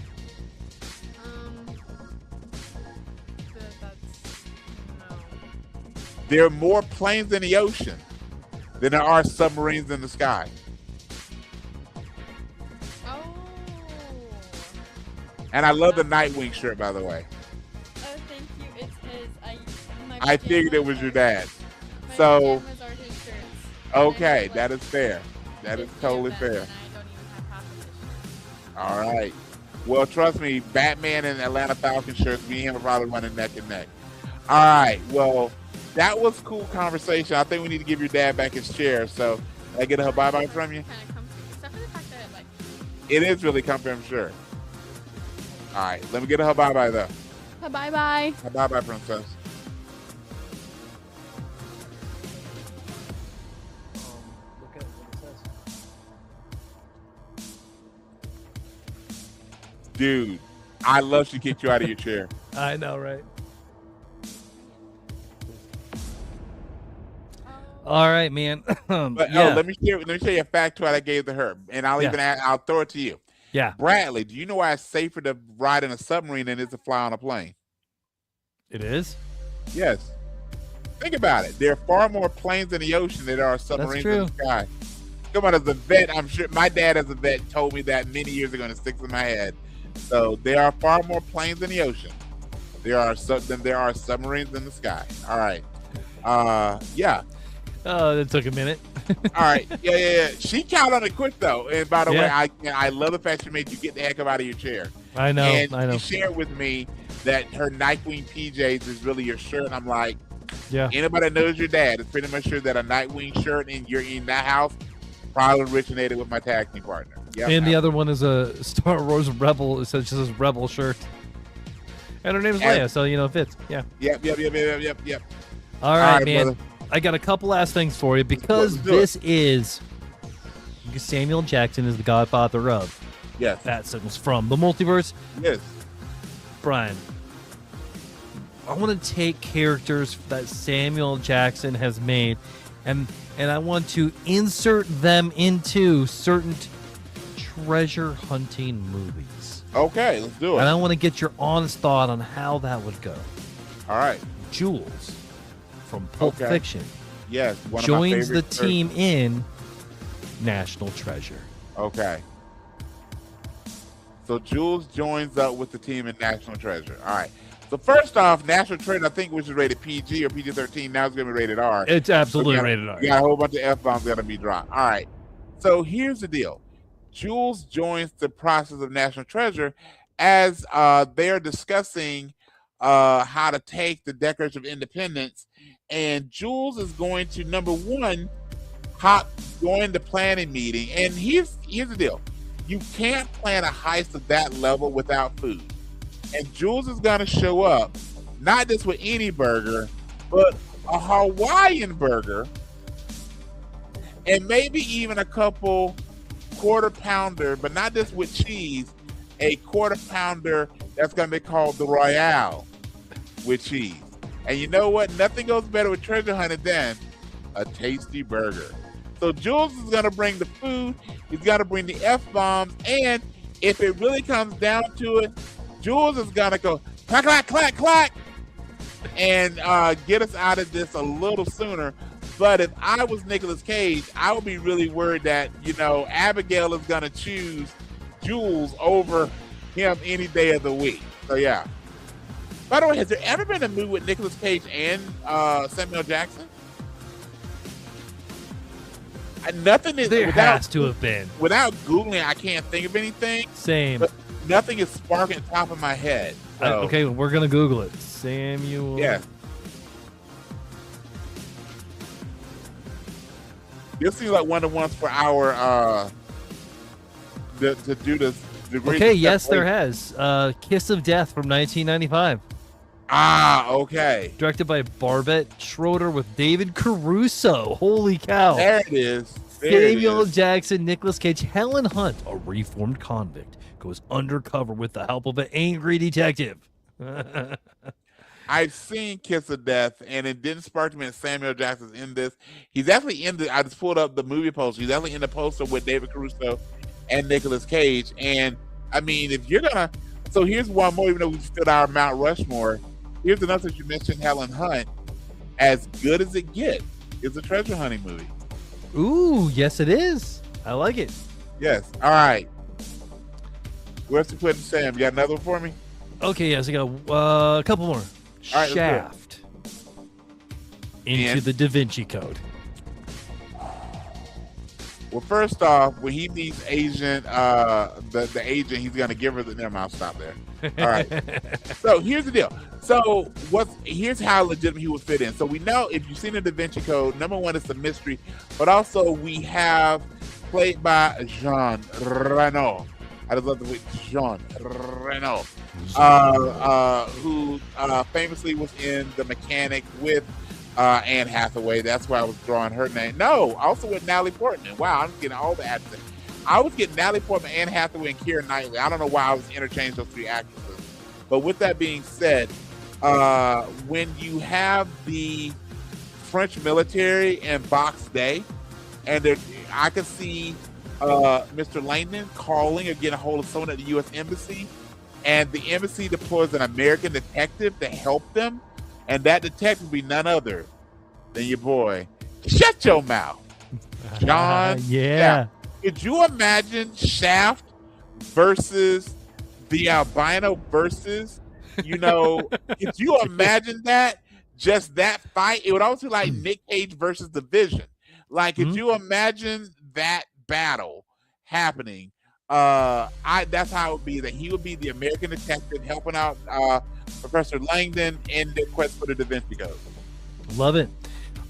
No. There are more planes in the ocean than there are submarines in the sky. Oh. And I love the Nightwing shirt, by the way. Oh, thank you. It's his. I figured it was your dad. My So, pajamas are his shirts. okay, that is fair. That is totally fair. And I don't even have half of his shirts. All right. Well, trust me, Batman and Atlanta Falcons shirts, me and him are probably running neck and neck. All right. Well, that was cool conversation. I think we need to give your dad back his chair. So, can I get a bye-bye from you? Kind of comfy, except for the fact that It is really comfy, I'm sure. All right. Let me get a bye-bye, though. Bye-bye. Bye-bye, princess. Look at what it says. Dude, I love she kicked you out of your chair. I know, right? All right, man. But yeah. let me share you a factoid I gave to her, and I'll throw it to you. Yeah. Bradley, do you know why it's safer to ride in a submarine than it is to fly on a plane? It is? Yes. Think about it. There are far more planes in the ocean than there are submarines in the sky. Come on, as a vet, I'm sure my dad as a vet told me that many years ago and it sticks in my head. So there are far more planes in the ocean than there are submarines in the sky. All right. Yeah. Oh, that took a minute. All right. Yeah. She counted on it quick though. And by the way, I love the fact she made you get the heck up out of your chair. I know. And she shared with me that her Nightwing PJs is really your shirt. And I'm like, yeah. Anybody that knows your dad is pretty much sure that a Nightwing shirt and you're in that house probably originated with my tag team partner. Yep. And the other one is a Star Wars Rebel. It says just says Rebel shirt. And her name is Leia, so it fits. Yeah. Yep. All right, man. Brother. I got a couple last things for you because this is Samuel Jackson is the godfather of. Yes. That signals from the multiverse. Yes. Brian, I want to take characters that Samuel Jackson has made and I want to insert them into certain treasure hunting movies. Okay, let's do it. And I want to get your honest thought on how that would go. All right. Jules from Pulp Fiction. Yes. Joins the team in National Treasure. Okay. So Jules joins up with the team in National Treasure. All right. So first off, National Treasure, I think was rated PG or PG-13. Now it's going to be rated R. It's absolutely rated R. You got a whole bunch of F-bombs going to be dropped. All right. So here's the deal. Jules joins the process of National Treasure as they're discussing how to take the Declaration of Independence. And Jules is going to, number one, join the planning meeting. And here's the deal. You can't plan a heist of that level without food. And Jules is going to show up, not just with any burger, but a Hawaiian burger, and maybe even a couple quarter pounder, but not just with cheese, a quarter pounder that's going to be called the Royale with cheese. And you know what? Nothing goes better with treasure hunting than a tasty burger. So Jules is going to bring the food, he's got to bring the F-bombs, and if it really comes down to it, Jules is going to go clack, clack, clack, clack, and get us out of this a little sooner. But if I was Nicolas Cage, I would be really worried that, Abigail is going to choose Jules over him any day of the week. So, yeah. By the way, has there ever been a movie with Nicolas Cage and Samuel Jackson? Nothing is. There has to have been. Without Googling, I can't think of anything. Same. But nothing is sparking at the top of my head. So. Okay, we're going to Google it. Samuel. Yeah. This seems like one of the ones for our to do this. Okay, yes, there has. Kiss of Death from 1995. Ah, okay. Directed by Barbette Schroeder with David Caruso. Holy cow. There it is. Samuel Jackson, Nicolas Cage, Helen Hunt, a reformed convict, goes undercover with the help of an angry detective. I've seen Kiss of Death, and it didn't spark me. And Samuel Jackson's in this. He's actually in the. I just pulled up the movie poster. He's actually in the poster with David Caruso and Nicolas Cage. And I mean, if you're gonna, so here's one more. Even though we stood our Mount Rushmore, here's another. You mentioned Helen Hunt. As good as it gets is a treasure hunting movie. Ooh, yes, it is. I like it. Yes. All right. Where's the putting Sam? You got another one for me? Okay, yes, I got a couple more. All right, Shaft into And? the Da Vinci Code. Well, first off, when he meets agent, the agent, he's gonna give her the. Never mind, I'll stop there. All right. So here's the deal. So here's how legitimate he would fit in. So we know if you've seen the Da Vinci Code, number one, it's a mystery, but also we have played by Jean Reno. I just love the way Jean Reno, who famously was in The Mechanic with Anne Hathaway. That's why I was drawing her name. No, also with Natalie Portman. Wow, I'm getting all the actors. I was getting Natalie Portman, Anne Hathaway, and Keira Knightley. I don't know why I was interchanging those three actresses. But with that being said, when you have the French military in Box Day, and I could see Mr. Langdon calling or getting a hold of someone at the U.S. Embassy, and the embassy deploys an American detective to help them, and that detective would be none other than your boy. Shut your mouth, John. Yeah. Could you imagine Shaft versus the albino versus, could you imagine that? Just that fight? It would also be like Nick Cage versus The Vision. Like, could you imagine that battle happening? That's how it would be. That he would be the American detective helping out Professor Langdon in the quest for the Da Vinci Code. Love it.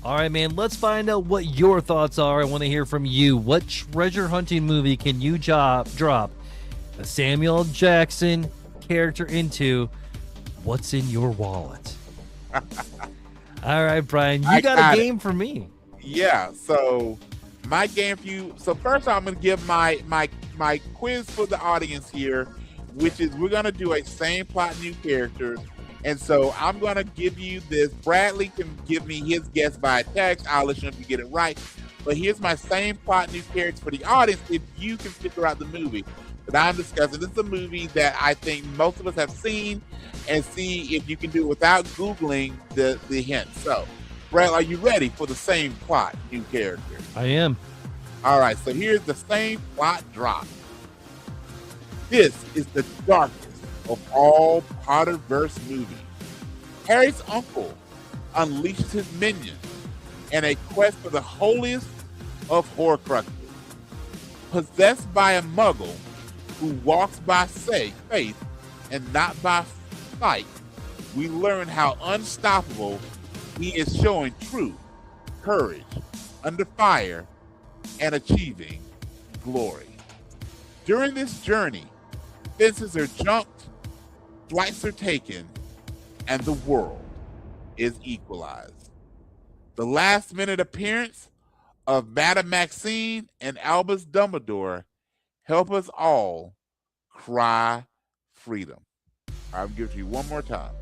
All right, man, let's find out what your thoughts are. I want to hear from you. What treasure hunting movie can you drop a Samuel Jackson character into? What's in your wallet? All right, Brian, you got a game for me. Yeah, so my game for you. So first I'm going to give my quiz for the audience here, which is we're going to do a same plot, new characters. And so I'm going to give you this. Bradley can give me his guess by text. I'll let you know if you get it right. But here's my same plot, new characters for the audience if you can figure out the movie that I'm discussing. This is a movie that I think most of us have seen, and see if you can do it without Googling the hint. So, Brad, are you ready for the same plot, new character? I am. All right, so here's the same plot drop. This is the darkest of all Potterverse movies. Harry's uncle unleashes his minions in a quest for the holiest of Horcruxes. Possessed by a muggle who walks by faith and not by sight, we learn how unstoppable he is, showing truth, courage, under fire, and achieving glory. During this journey, fences are jumped, flights are taken, and the world is equalized. The last-minute appearance of Madame Maxine and Albus Dumbledore help us all cry freedom. I'll give it to you one more time.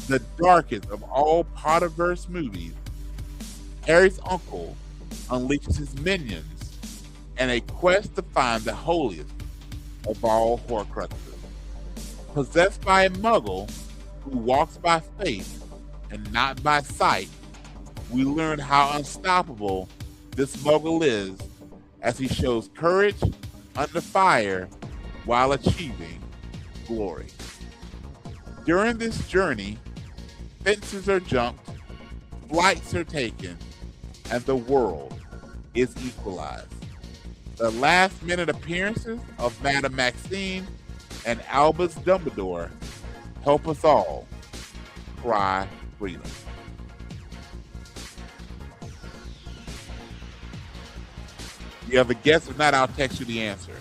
The darkest of all Potterverse movies, Harry's uncle unleashes his minions in a quest to find the holiest of all Horcruxes. Possessed by a muggle who walks by faith and not by sight, we learn how unstoppable this muggle is as he shows courage under fire while achieving glory. During this journey, fences are jumped, flights are taken, and the world is equalized. The last-minute appearances of Madame Maxine and Albus Dumbledore help us all cry freedom. You have a guess? If not, I'll text you the answer.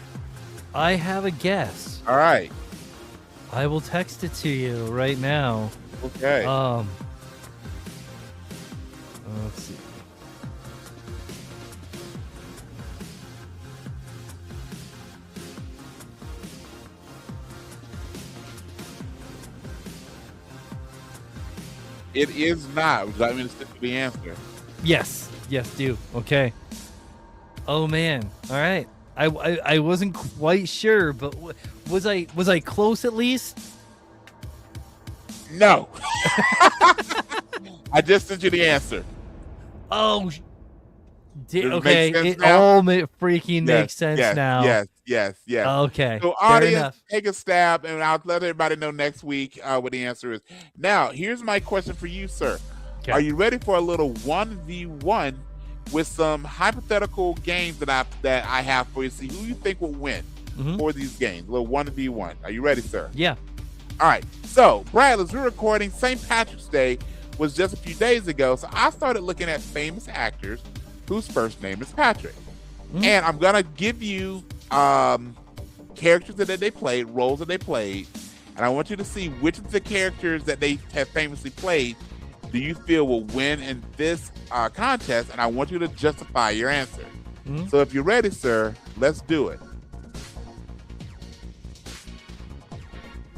I have a guess. All right. I will text it to you right now. Okay. Let's see. It is not. Would you like me to stick with the answer? Yes, do. Okay. Oh man. All right. I wasn't quite sure, but was I close at least? No. I just sent you the answer. Oh. Does it Okay. make sense It now? all makes sense yes, now. Yes. Okay. So, Fair audience, enough. take a stab, and I'll let everybody know next week what the answer is. Now, here's my question for you, sir. Okay. Are you ready for a little 1v1 with some hypothetical games that I have for you? See who you think will win for these games. A little 1v1. Are you ready, sir? Yeah. All right. So, Brad, as we're recording, St. Patrick's Day was just a few days ago. So I started looking at famous actors whose first name is Patrick. And I'm going to give you characters that they played, roles that they played. And I want you to see which of the characters that they have famously played do you feel will win in this contest. And I want you to justify your answer. So if you're ready, sir, let's do it.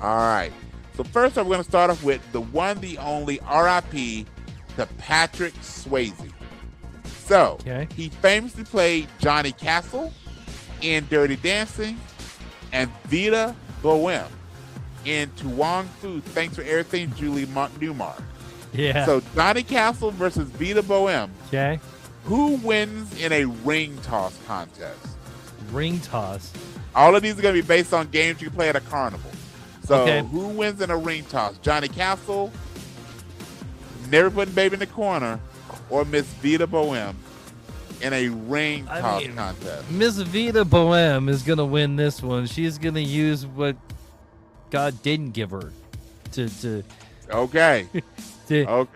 All right. So first, we're going to start off with the one, the only R.I.P. to Patrick Swayze. So he famously played Johnny Castle in Dirty Dancing and Vita Boheme in To Wong Fu, Thanks for Everything, Julie Newmar. Yeah. So Johnny Castle versus Vita Boheme. Okay. Who wins in a ring toss contest? Ring toss. All of these are going to be based on games you can play at a carnival. So who wins in a ring toss? Johnny Castle, Never Putting Baby in the Corner, or Miss Vita Boheme in a ring toss contest? Miss Vita Boheme is going to win this one. She's going to use what God didn't give her to Okay. no,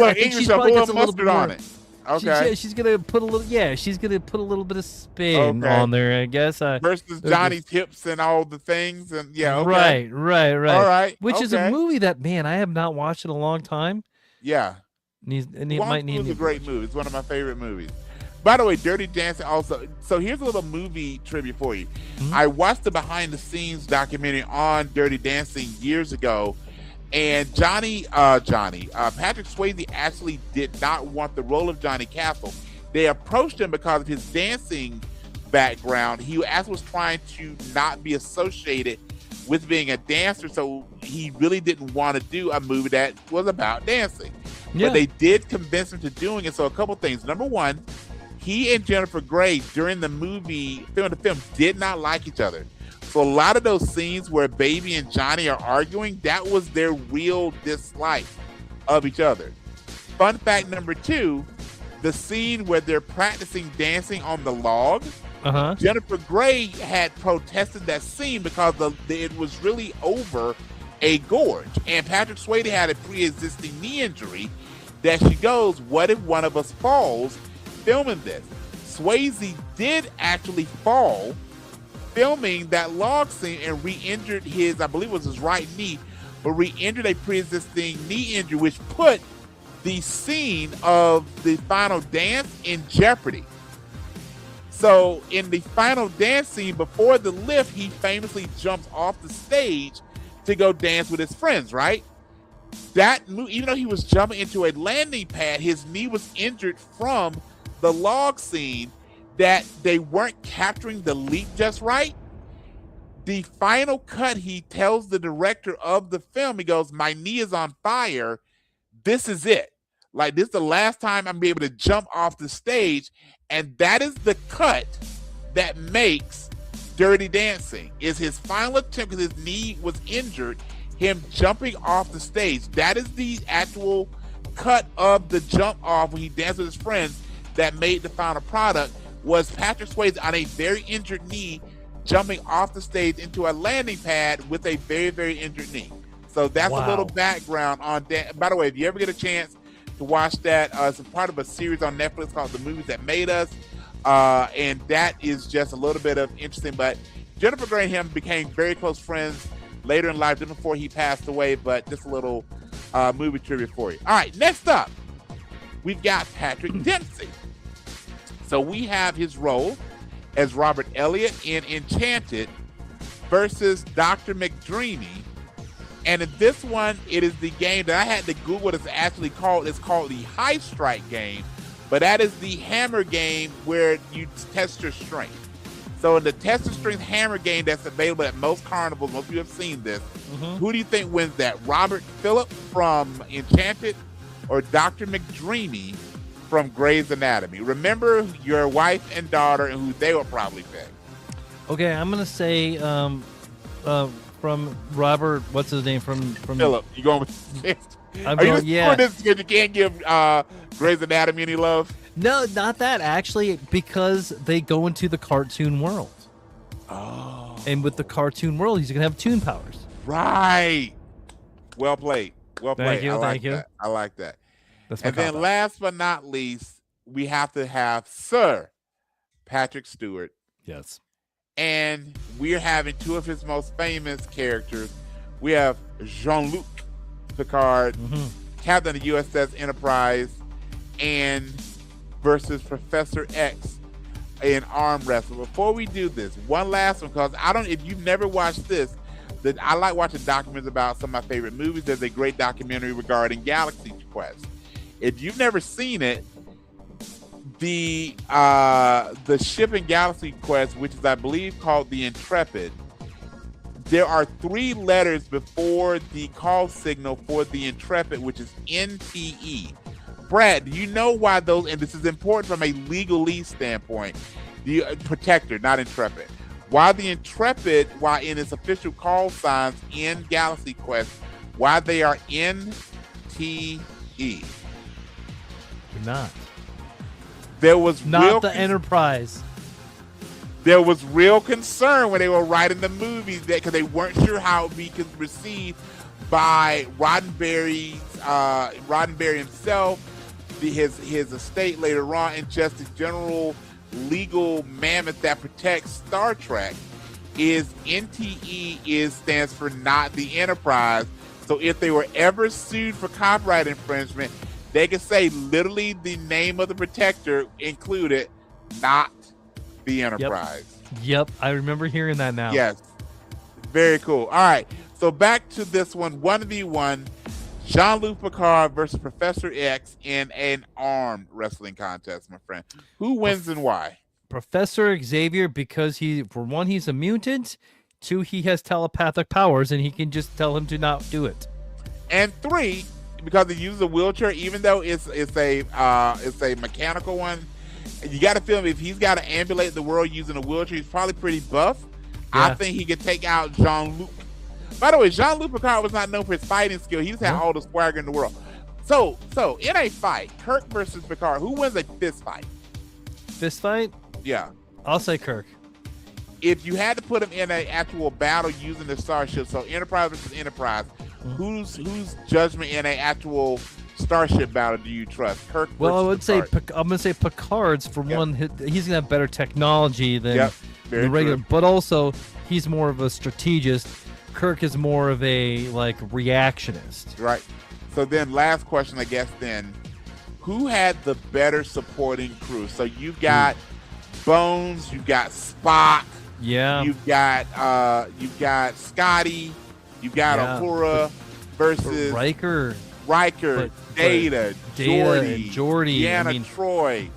I think she's probably gets a little bit on more. it. Okay. She's gonna put a little. Yeah, she's gonna put a little bit of spin on there, I guess. Versus Johnny's hips and all the things, and Right. All right. Which is a movie that I have not watched in a long time. Yeah. And it might need. It's a great movie. It's one of my favorite movies. By the way, Dirty Dancing also. So here's a little movie trivia for you. I watched the behind the scenes documentary on Dirty Dancing years ago. And Patrick Swayze actually did not want the role of Johnny Castle. They approached him because of his dancing background. He actually was trying to not be associated with being a dancer, so he really didn't want to do a movie that was about dancing. But they did convince him to doing it. So a couple things. Number one, he and Jennifer Grey during the film did not like each other. So a lot of those scenes where Baby and Johnny are arguing, that was their real dislike of each other. Fun fact number two, the scene where they're practicing dancing on the log, Jennifer Grey had protested that scene because it was really over a gorge. And Patrick Swayze had a pre-existing knee injury that she goes, what if one of us falls filming this? Swayze did actually fall filming that log scene and re-injured his, I believe it was his right knee, but re-injured a pre-existing knee injury, which put the scene of the final dance in jeopardy. So in the final dance scene before the lift, he famously jumps off the stage to go dance with his friends, right? Even though he was jumping into a landing pad, his knee was injured from the log scene, that they weren't capturing the leap just right. The final cut, he tells the director of the film, he goes, my knee is on fire. This is it. Like, this is the last time I'm be able to jump off the stage. And that is the cut that makes Dirty Dancing, is his final attempt because his knee was injured, him jumping off the stage. That is the actual cut of the jump off when he danced with his friends that made the final product. Was Patrick Swayze on a very injured knee jumping off the stage into a landing pad with a very, very injured knee. So that's a little background on that. By the way, if you ever get a chance to watch that, it's a part of a series on Netflix called The Movies That Made Us. And that is just a little bit of interesting. But Jennifer Grey and him became very close friends later in life, just before he passed away. But just a little movie trivia for you. All right, next up, we've got Patrick Dempsey. So we have his role as Robert Elliott in Enchanted versus Dr. McDreamy And in this one, it is the game that I had to Google what it's actually called. It's called the High Strike game, but that is the hammer game where you test your strength. So in the test your strength hammer game that's available at most carnivals, most people have seen this. Who do you think wins that? Robert Phillip from Enchanted or Dr. McDreamy from Grey's Anatomy? Remember your wife and daughter and who they will probably pick. Okay, I'm gonna say from Robert. What's his name? From Phillip. You going with? I'm Are you going, just yeah. doing this because you can't give Grey's Anatomy any love? No, not that actually, because they go into the cartoon world. Oh. And with the cartoon world, he's gonna have toon powers. Right. Well played. Well played. Thank you. I like Thank you. that. I like that. That's my And then cop-out. last but not least, we have to have Sir Patrick Stewart. Yes. And we're having two of his most famous characters. We have Jean-Luc Picard, captain of the USS Enterprise, and versus Professor X in arm wrestling. Before we do this, one last one, because if you've never watched this, that I like watching documentaries about some of my favorite movies. There's a great documentary regarding Galaxy Quest. If you've never seen it, the ship in Galaxy Quest, which is I believe called the Intrepid, there are 3 letters before the call signal for the Intrepid, which is NTE. Brad, do you know why those, and this is important from a legalese standpoint, the Protector, not Intrepid, why the Intrepid, why in its official call signs in Galaxy Quest, why they are NTE? You're not. There was Not the Enterprise. There was real concern when they were writing the movies that because they weren't sure how it would be received by Roddenberry himself, his estate later on, and just the general legal mammoth that protects Star Trek. Is NTE stands for not the Enterprise. So if they were ever sued for copyright infringement, they could say literally the name of the Protector included, not the Enterprise. Yep, I remember hearing that now. Yes. Very cool. All right. So back to this one, 1v1, Jean-Luc Picard versus Professor X in an armed wrestling contest, my friend. Who wins and why? Professor Xavier, because for one, he's a mutant. 2, he has telepathic powers, and he can just tell him to not do it. And 3, because he uses a wheelchair, even though it's a mechanical one, you got to feel him. If he's got to ambulate the world using a wheelchair, he's probably pretty buff. Yeah. I think he could take out Jean-Luc. By the way, Jean-Luc Picard was not known for his fighting skill. He just had all the swagger in the world. So in a fight, Kirk versus Picard, who wins a fist fight? Fist fight? Yeah. I'll say Kirk. If you had to put him in an actual battle using the starship, so Enterprise versus Enterprise, whose judgment in an actual starship battle do you trust? Kirk versus Well, I would Picard? say I'm going to say Picard's for one. He's going to have better technology than the regular, true. but also he's more of a strategist. Kirk is more of a reactionist. Right. So then last question, I guess then, who had the better supporting crew? So you've got Bones, you've got Spock, you've got Scotty, you've got Uhura versus Riker, Data, Geordi, Deanna Troy,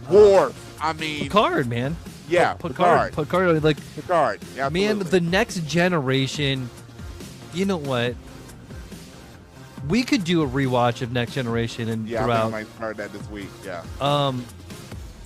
Worf. I mean Picard, man. Yeah, Picard. Picard. Man, the next generation. You know what? We could do a rewatch of Next Generation and I throughout. think I might start that this week. Yeah.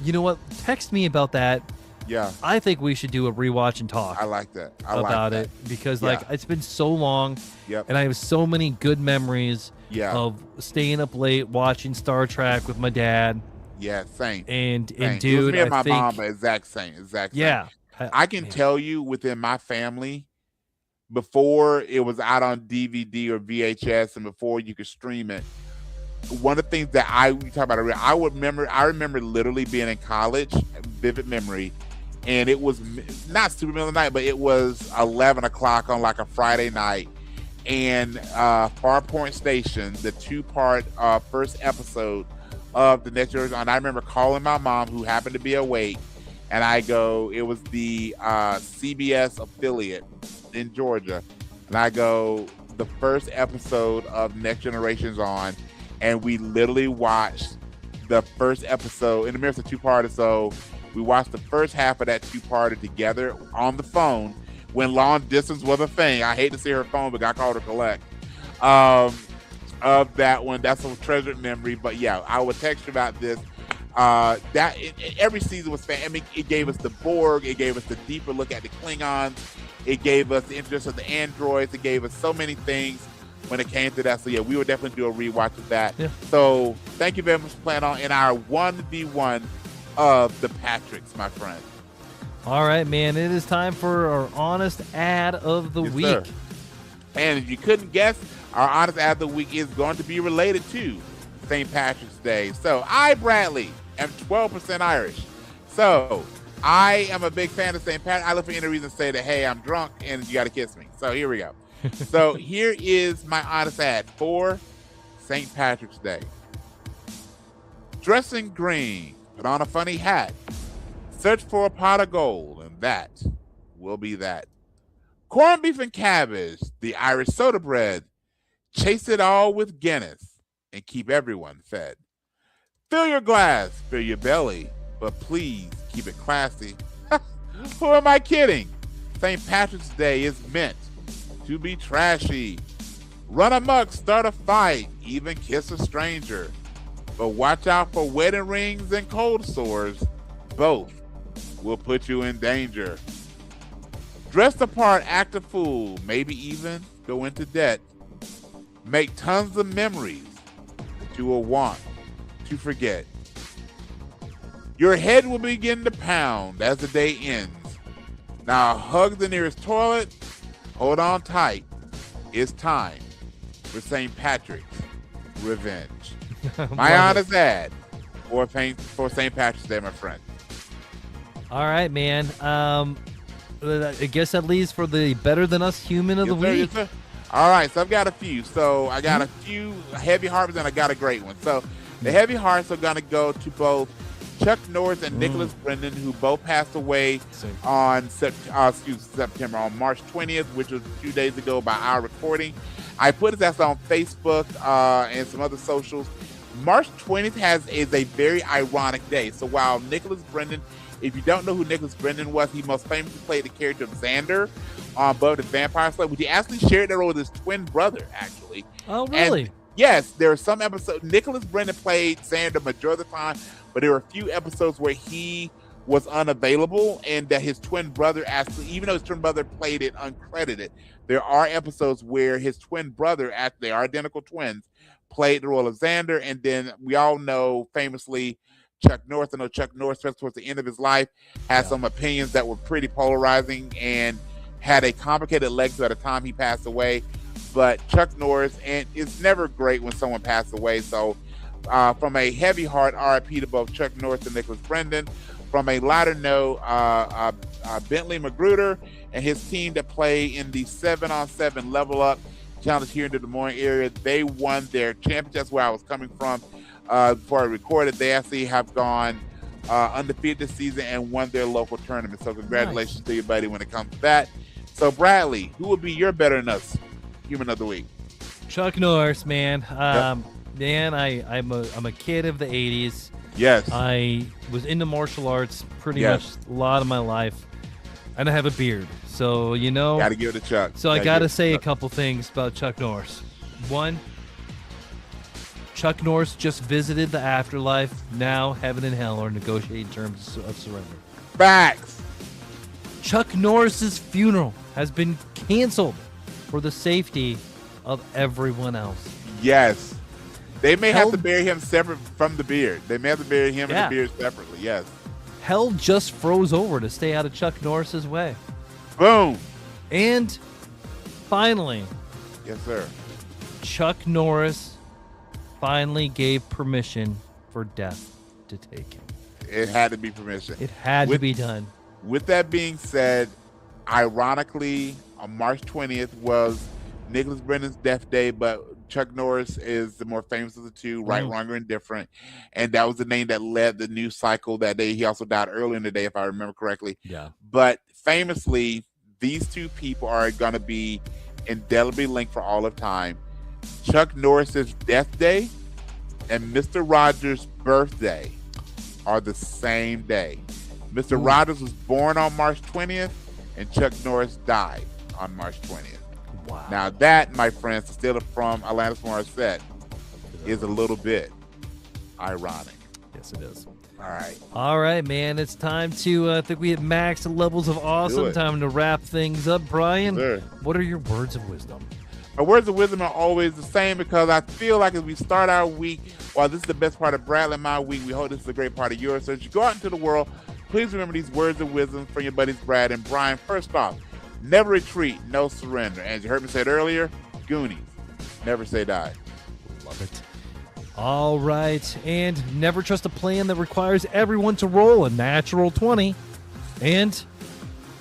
You know what? Text me about that. Yeah. I think we should do a rewatch and talk. I like that. About it because it's been so long. Yep. And I have so many good memories. Yeah. Of staying up late watching Star Trek with my dad. Yeah, same. And same. dude, it was me and my think, mom, but exact same. Yeah. I can tell you within my family, before it was out on DVD or VHS, and before you could stream it, one of the things that we talk about, I remember literally being in college, vivid memory, and it was not super middle of the night, but it was 11 o'clock on a Friday night, and Farpoint Station, the 2-part first episode of the Next Generation, and I remember calling my mom, who happened to be awake, and I go, it was the CBS affiliate in Georgia, and I go, the first episode of Next Generation's on, and we literally watched the first episode. In the midst of two-parter, so we watched the first half of that two-parter together on the phone when long distance was a thing. I hate to see her phone, but I called her collect. Of that one, that's a treasured memory. But yeah, I would text you about this. Every season was fan. I mean, it gave us the Borg, it gave us the deeper look at the Klingons, it gave us the interest of the androids, it gave us so many things when it came to that. So yeah, we would definitely do a rewatch of that. Yeah. So thank you very much for playing on in our 1v1 of the Patricks, my friend. All right, man, it is time for our honest ad of the week. Sir. And if you couldn't guess, our honest ad of the week is going to be related to St. Patrick's Day. So I, Bradley, am 12% Irish. So I am a big fan of St. Patrick. I look for any reason to say that, hey, I'm drunk and you got to kiss me. So here we go. So here is my honest ad for St. Patrick's Day. Dress in green, put on a funny hat, search for a pot of gold, and that will be that. Corned beef and cabbage, the Irish soda bread, chase it all with Guinness and keep everyone fed. Fill your glass, fill your belly, but please keep it classy. Who am I kidding? St. Patrick's Day is meant to be trashy. Run amok, start a fight, even kiss a stranger. But watch out for wedding rings and cold sores. Both will put you in danger. Dress the part, act a fool, maybe even go into debt. Make tons of memories that you will want to forget. Your head will begin to pound as the day ends. Now hug the nearest toilet, hold on tight. It's time for St. Patrick's revenge. My honest ad for St. Patrick's Day, my friend. All right, man. I guess that leaves for the better than us human of the week. Yes, all right, so I've got a few. So I got a few heavy hearts and I got a great one. So the heavy hearts are going to go to both Chuck Norris and Nicholas Brendan, who both passed away on September, on March 20th, which was a few days ago by our recording. I put this on Facebook and some other socials. March 20th is a very ironic day. So while Nicholas Brendan, if you don't know who Nicholas Brendan was, he most famously played the character of Xander on Buffy the Vampire Slayer, which he actually shared that role with his twin brother, actually. Oh, really? And yes, there are some episodes. Nicholas Brendan played Xander majority of the time, but there were a few episodes where he was unavailable and that his twin brother actually, even though his twin brother played it uncredited, there are episodes where his twin brother, they are identical twins, played the role of Xander. And then we all know famously Chuck Norris. I know Chuck Norris, especially towards the end of his life, had some opinions that were pretty polarizing and had a complicated legacy at the time he passed away. But Chuck Norris, and it's never great when someone passed away. So from a heavy heart, RIP to both Chuck Norris and Nicholas Brendan. From a lighter note, Bentley Magruder and his team that play in the 7-on-7 level up challenge here in the Des Moines area, they won their championship. That's where I was coming from before I recorded. They actually have gone undefeated this season and won their local tournament. So congratulations to you, buddy, when it comes to that. So Bradley, who would be your better than us human of the week? Chuck Norris, man. Man, I'm a kid of the 80s. Yes. I was into martial arts pretty much a lot of my life. And I have a beard. So, you know. Got to give it to Chuck. So I got to say a couple things about Chuck Norris. One, Chuck Norris just visited the afterlife. Now heaven and hell are negotiating terms of surrender. Facts. Chuck Norris's funeral has been canceled for the safety of everyone else. Yes. They may have to bury him separate from the beard. They may have to bury him and the beard separately. Yes. Hell just froze over to stay out of Chuck Norris's way. Boom. And finally, yes, sir. Chuck Norris finally gave permission for death to take him. It had to be permission. It had to be done. With that being said, ironically, on March 20th was Nicholas Brendan's death day, but Chuck Norris is the more famous of the two, right, wrong, or indifferent. And that was the name that led the news cycle that day. He also died early in the day, if I remember correctly. Yeah. But famously, these two people are going to be indelibly linked for all of time. Chuck Norris's death day and Mr. Rogers' birthday are the same day. Mr. Rogers was born on March 20th, and Chuck Norris died on March 20th. Wow. Now that, my friends, to steal it from Alanis Morissette, is a little bit ironic. Yes, it is. All right, man. It's time to, I think we hit max levels of awesome. Time to wrap things up. Brian, what are your words of wisdom? My words of wisdom are always the same because I feel like as we start our week, while this is the best part of Bradley and my week, we hope this is a great part of yours. So as you go out into the world, please remember these words of wisdom from your buddies Brad and Brian. First off, never retreat, no surrender. And as you heard me say it earlier, Goonies, never say die. Love it. All right, and never trust a plan that requires everyone to roll a natural 20. And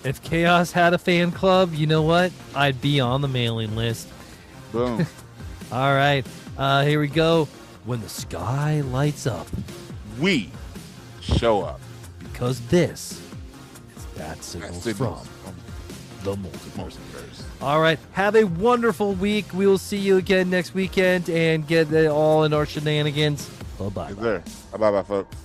if Chaos had a fan club, you know what? I'd be on the mailing list. Boom. All right, here we go. When the sky lights up, we show up. Because this is Bat Signals from the Multiverse. All right. Have a wonderful week. We will see you again next weekend and get it all in our shenanigans. Bye-bye. Yes, sir. Bye-bye, folks.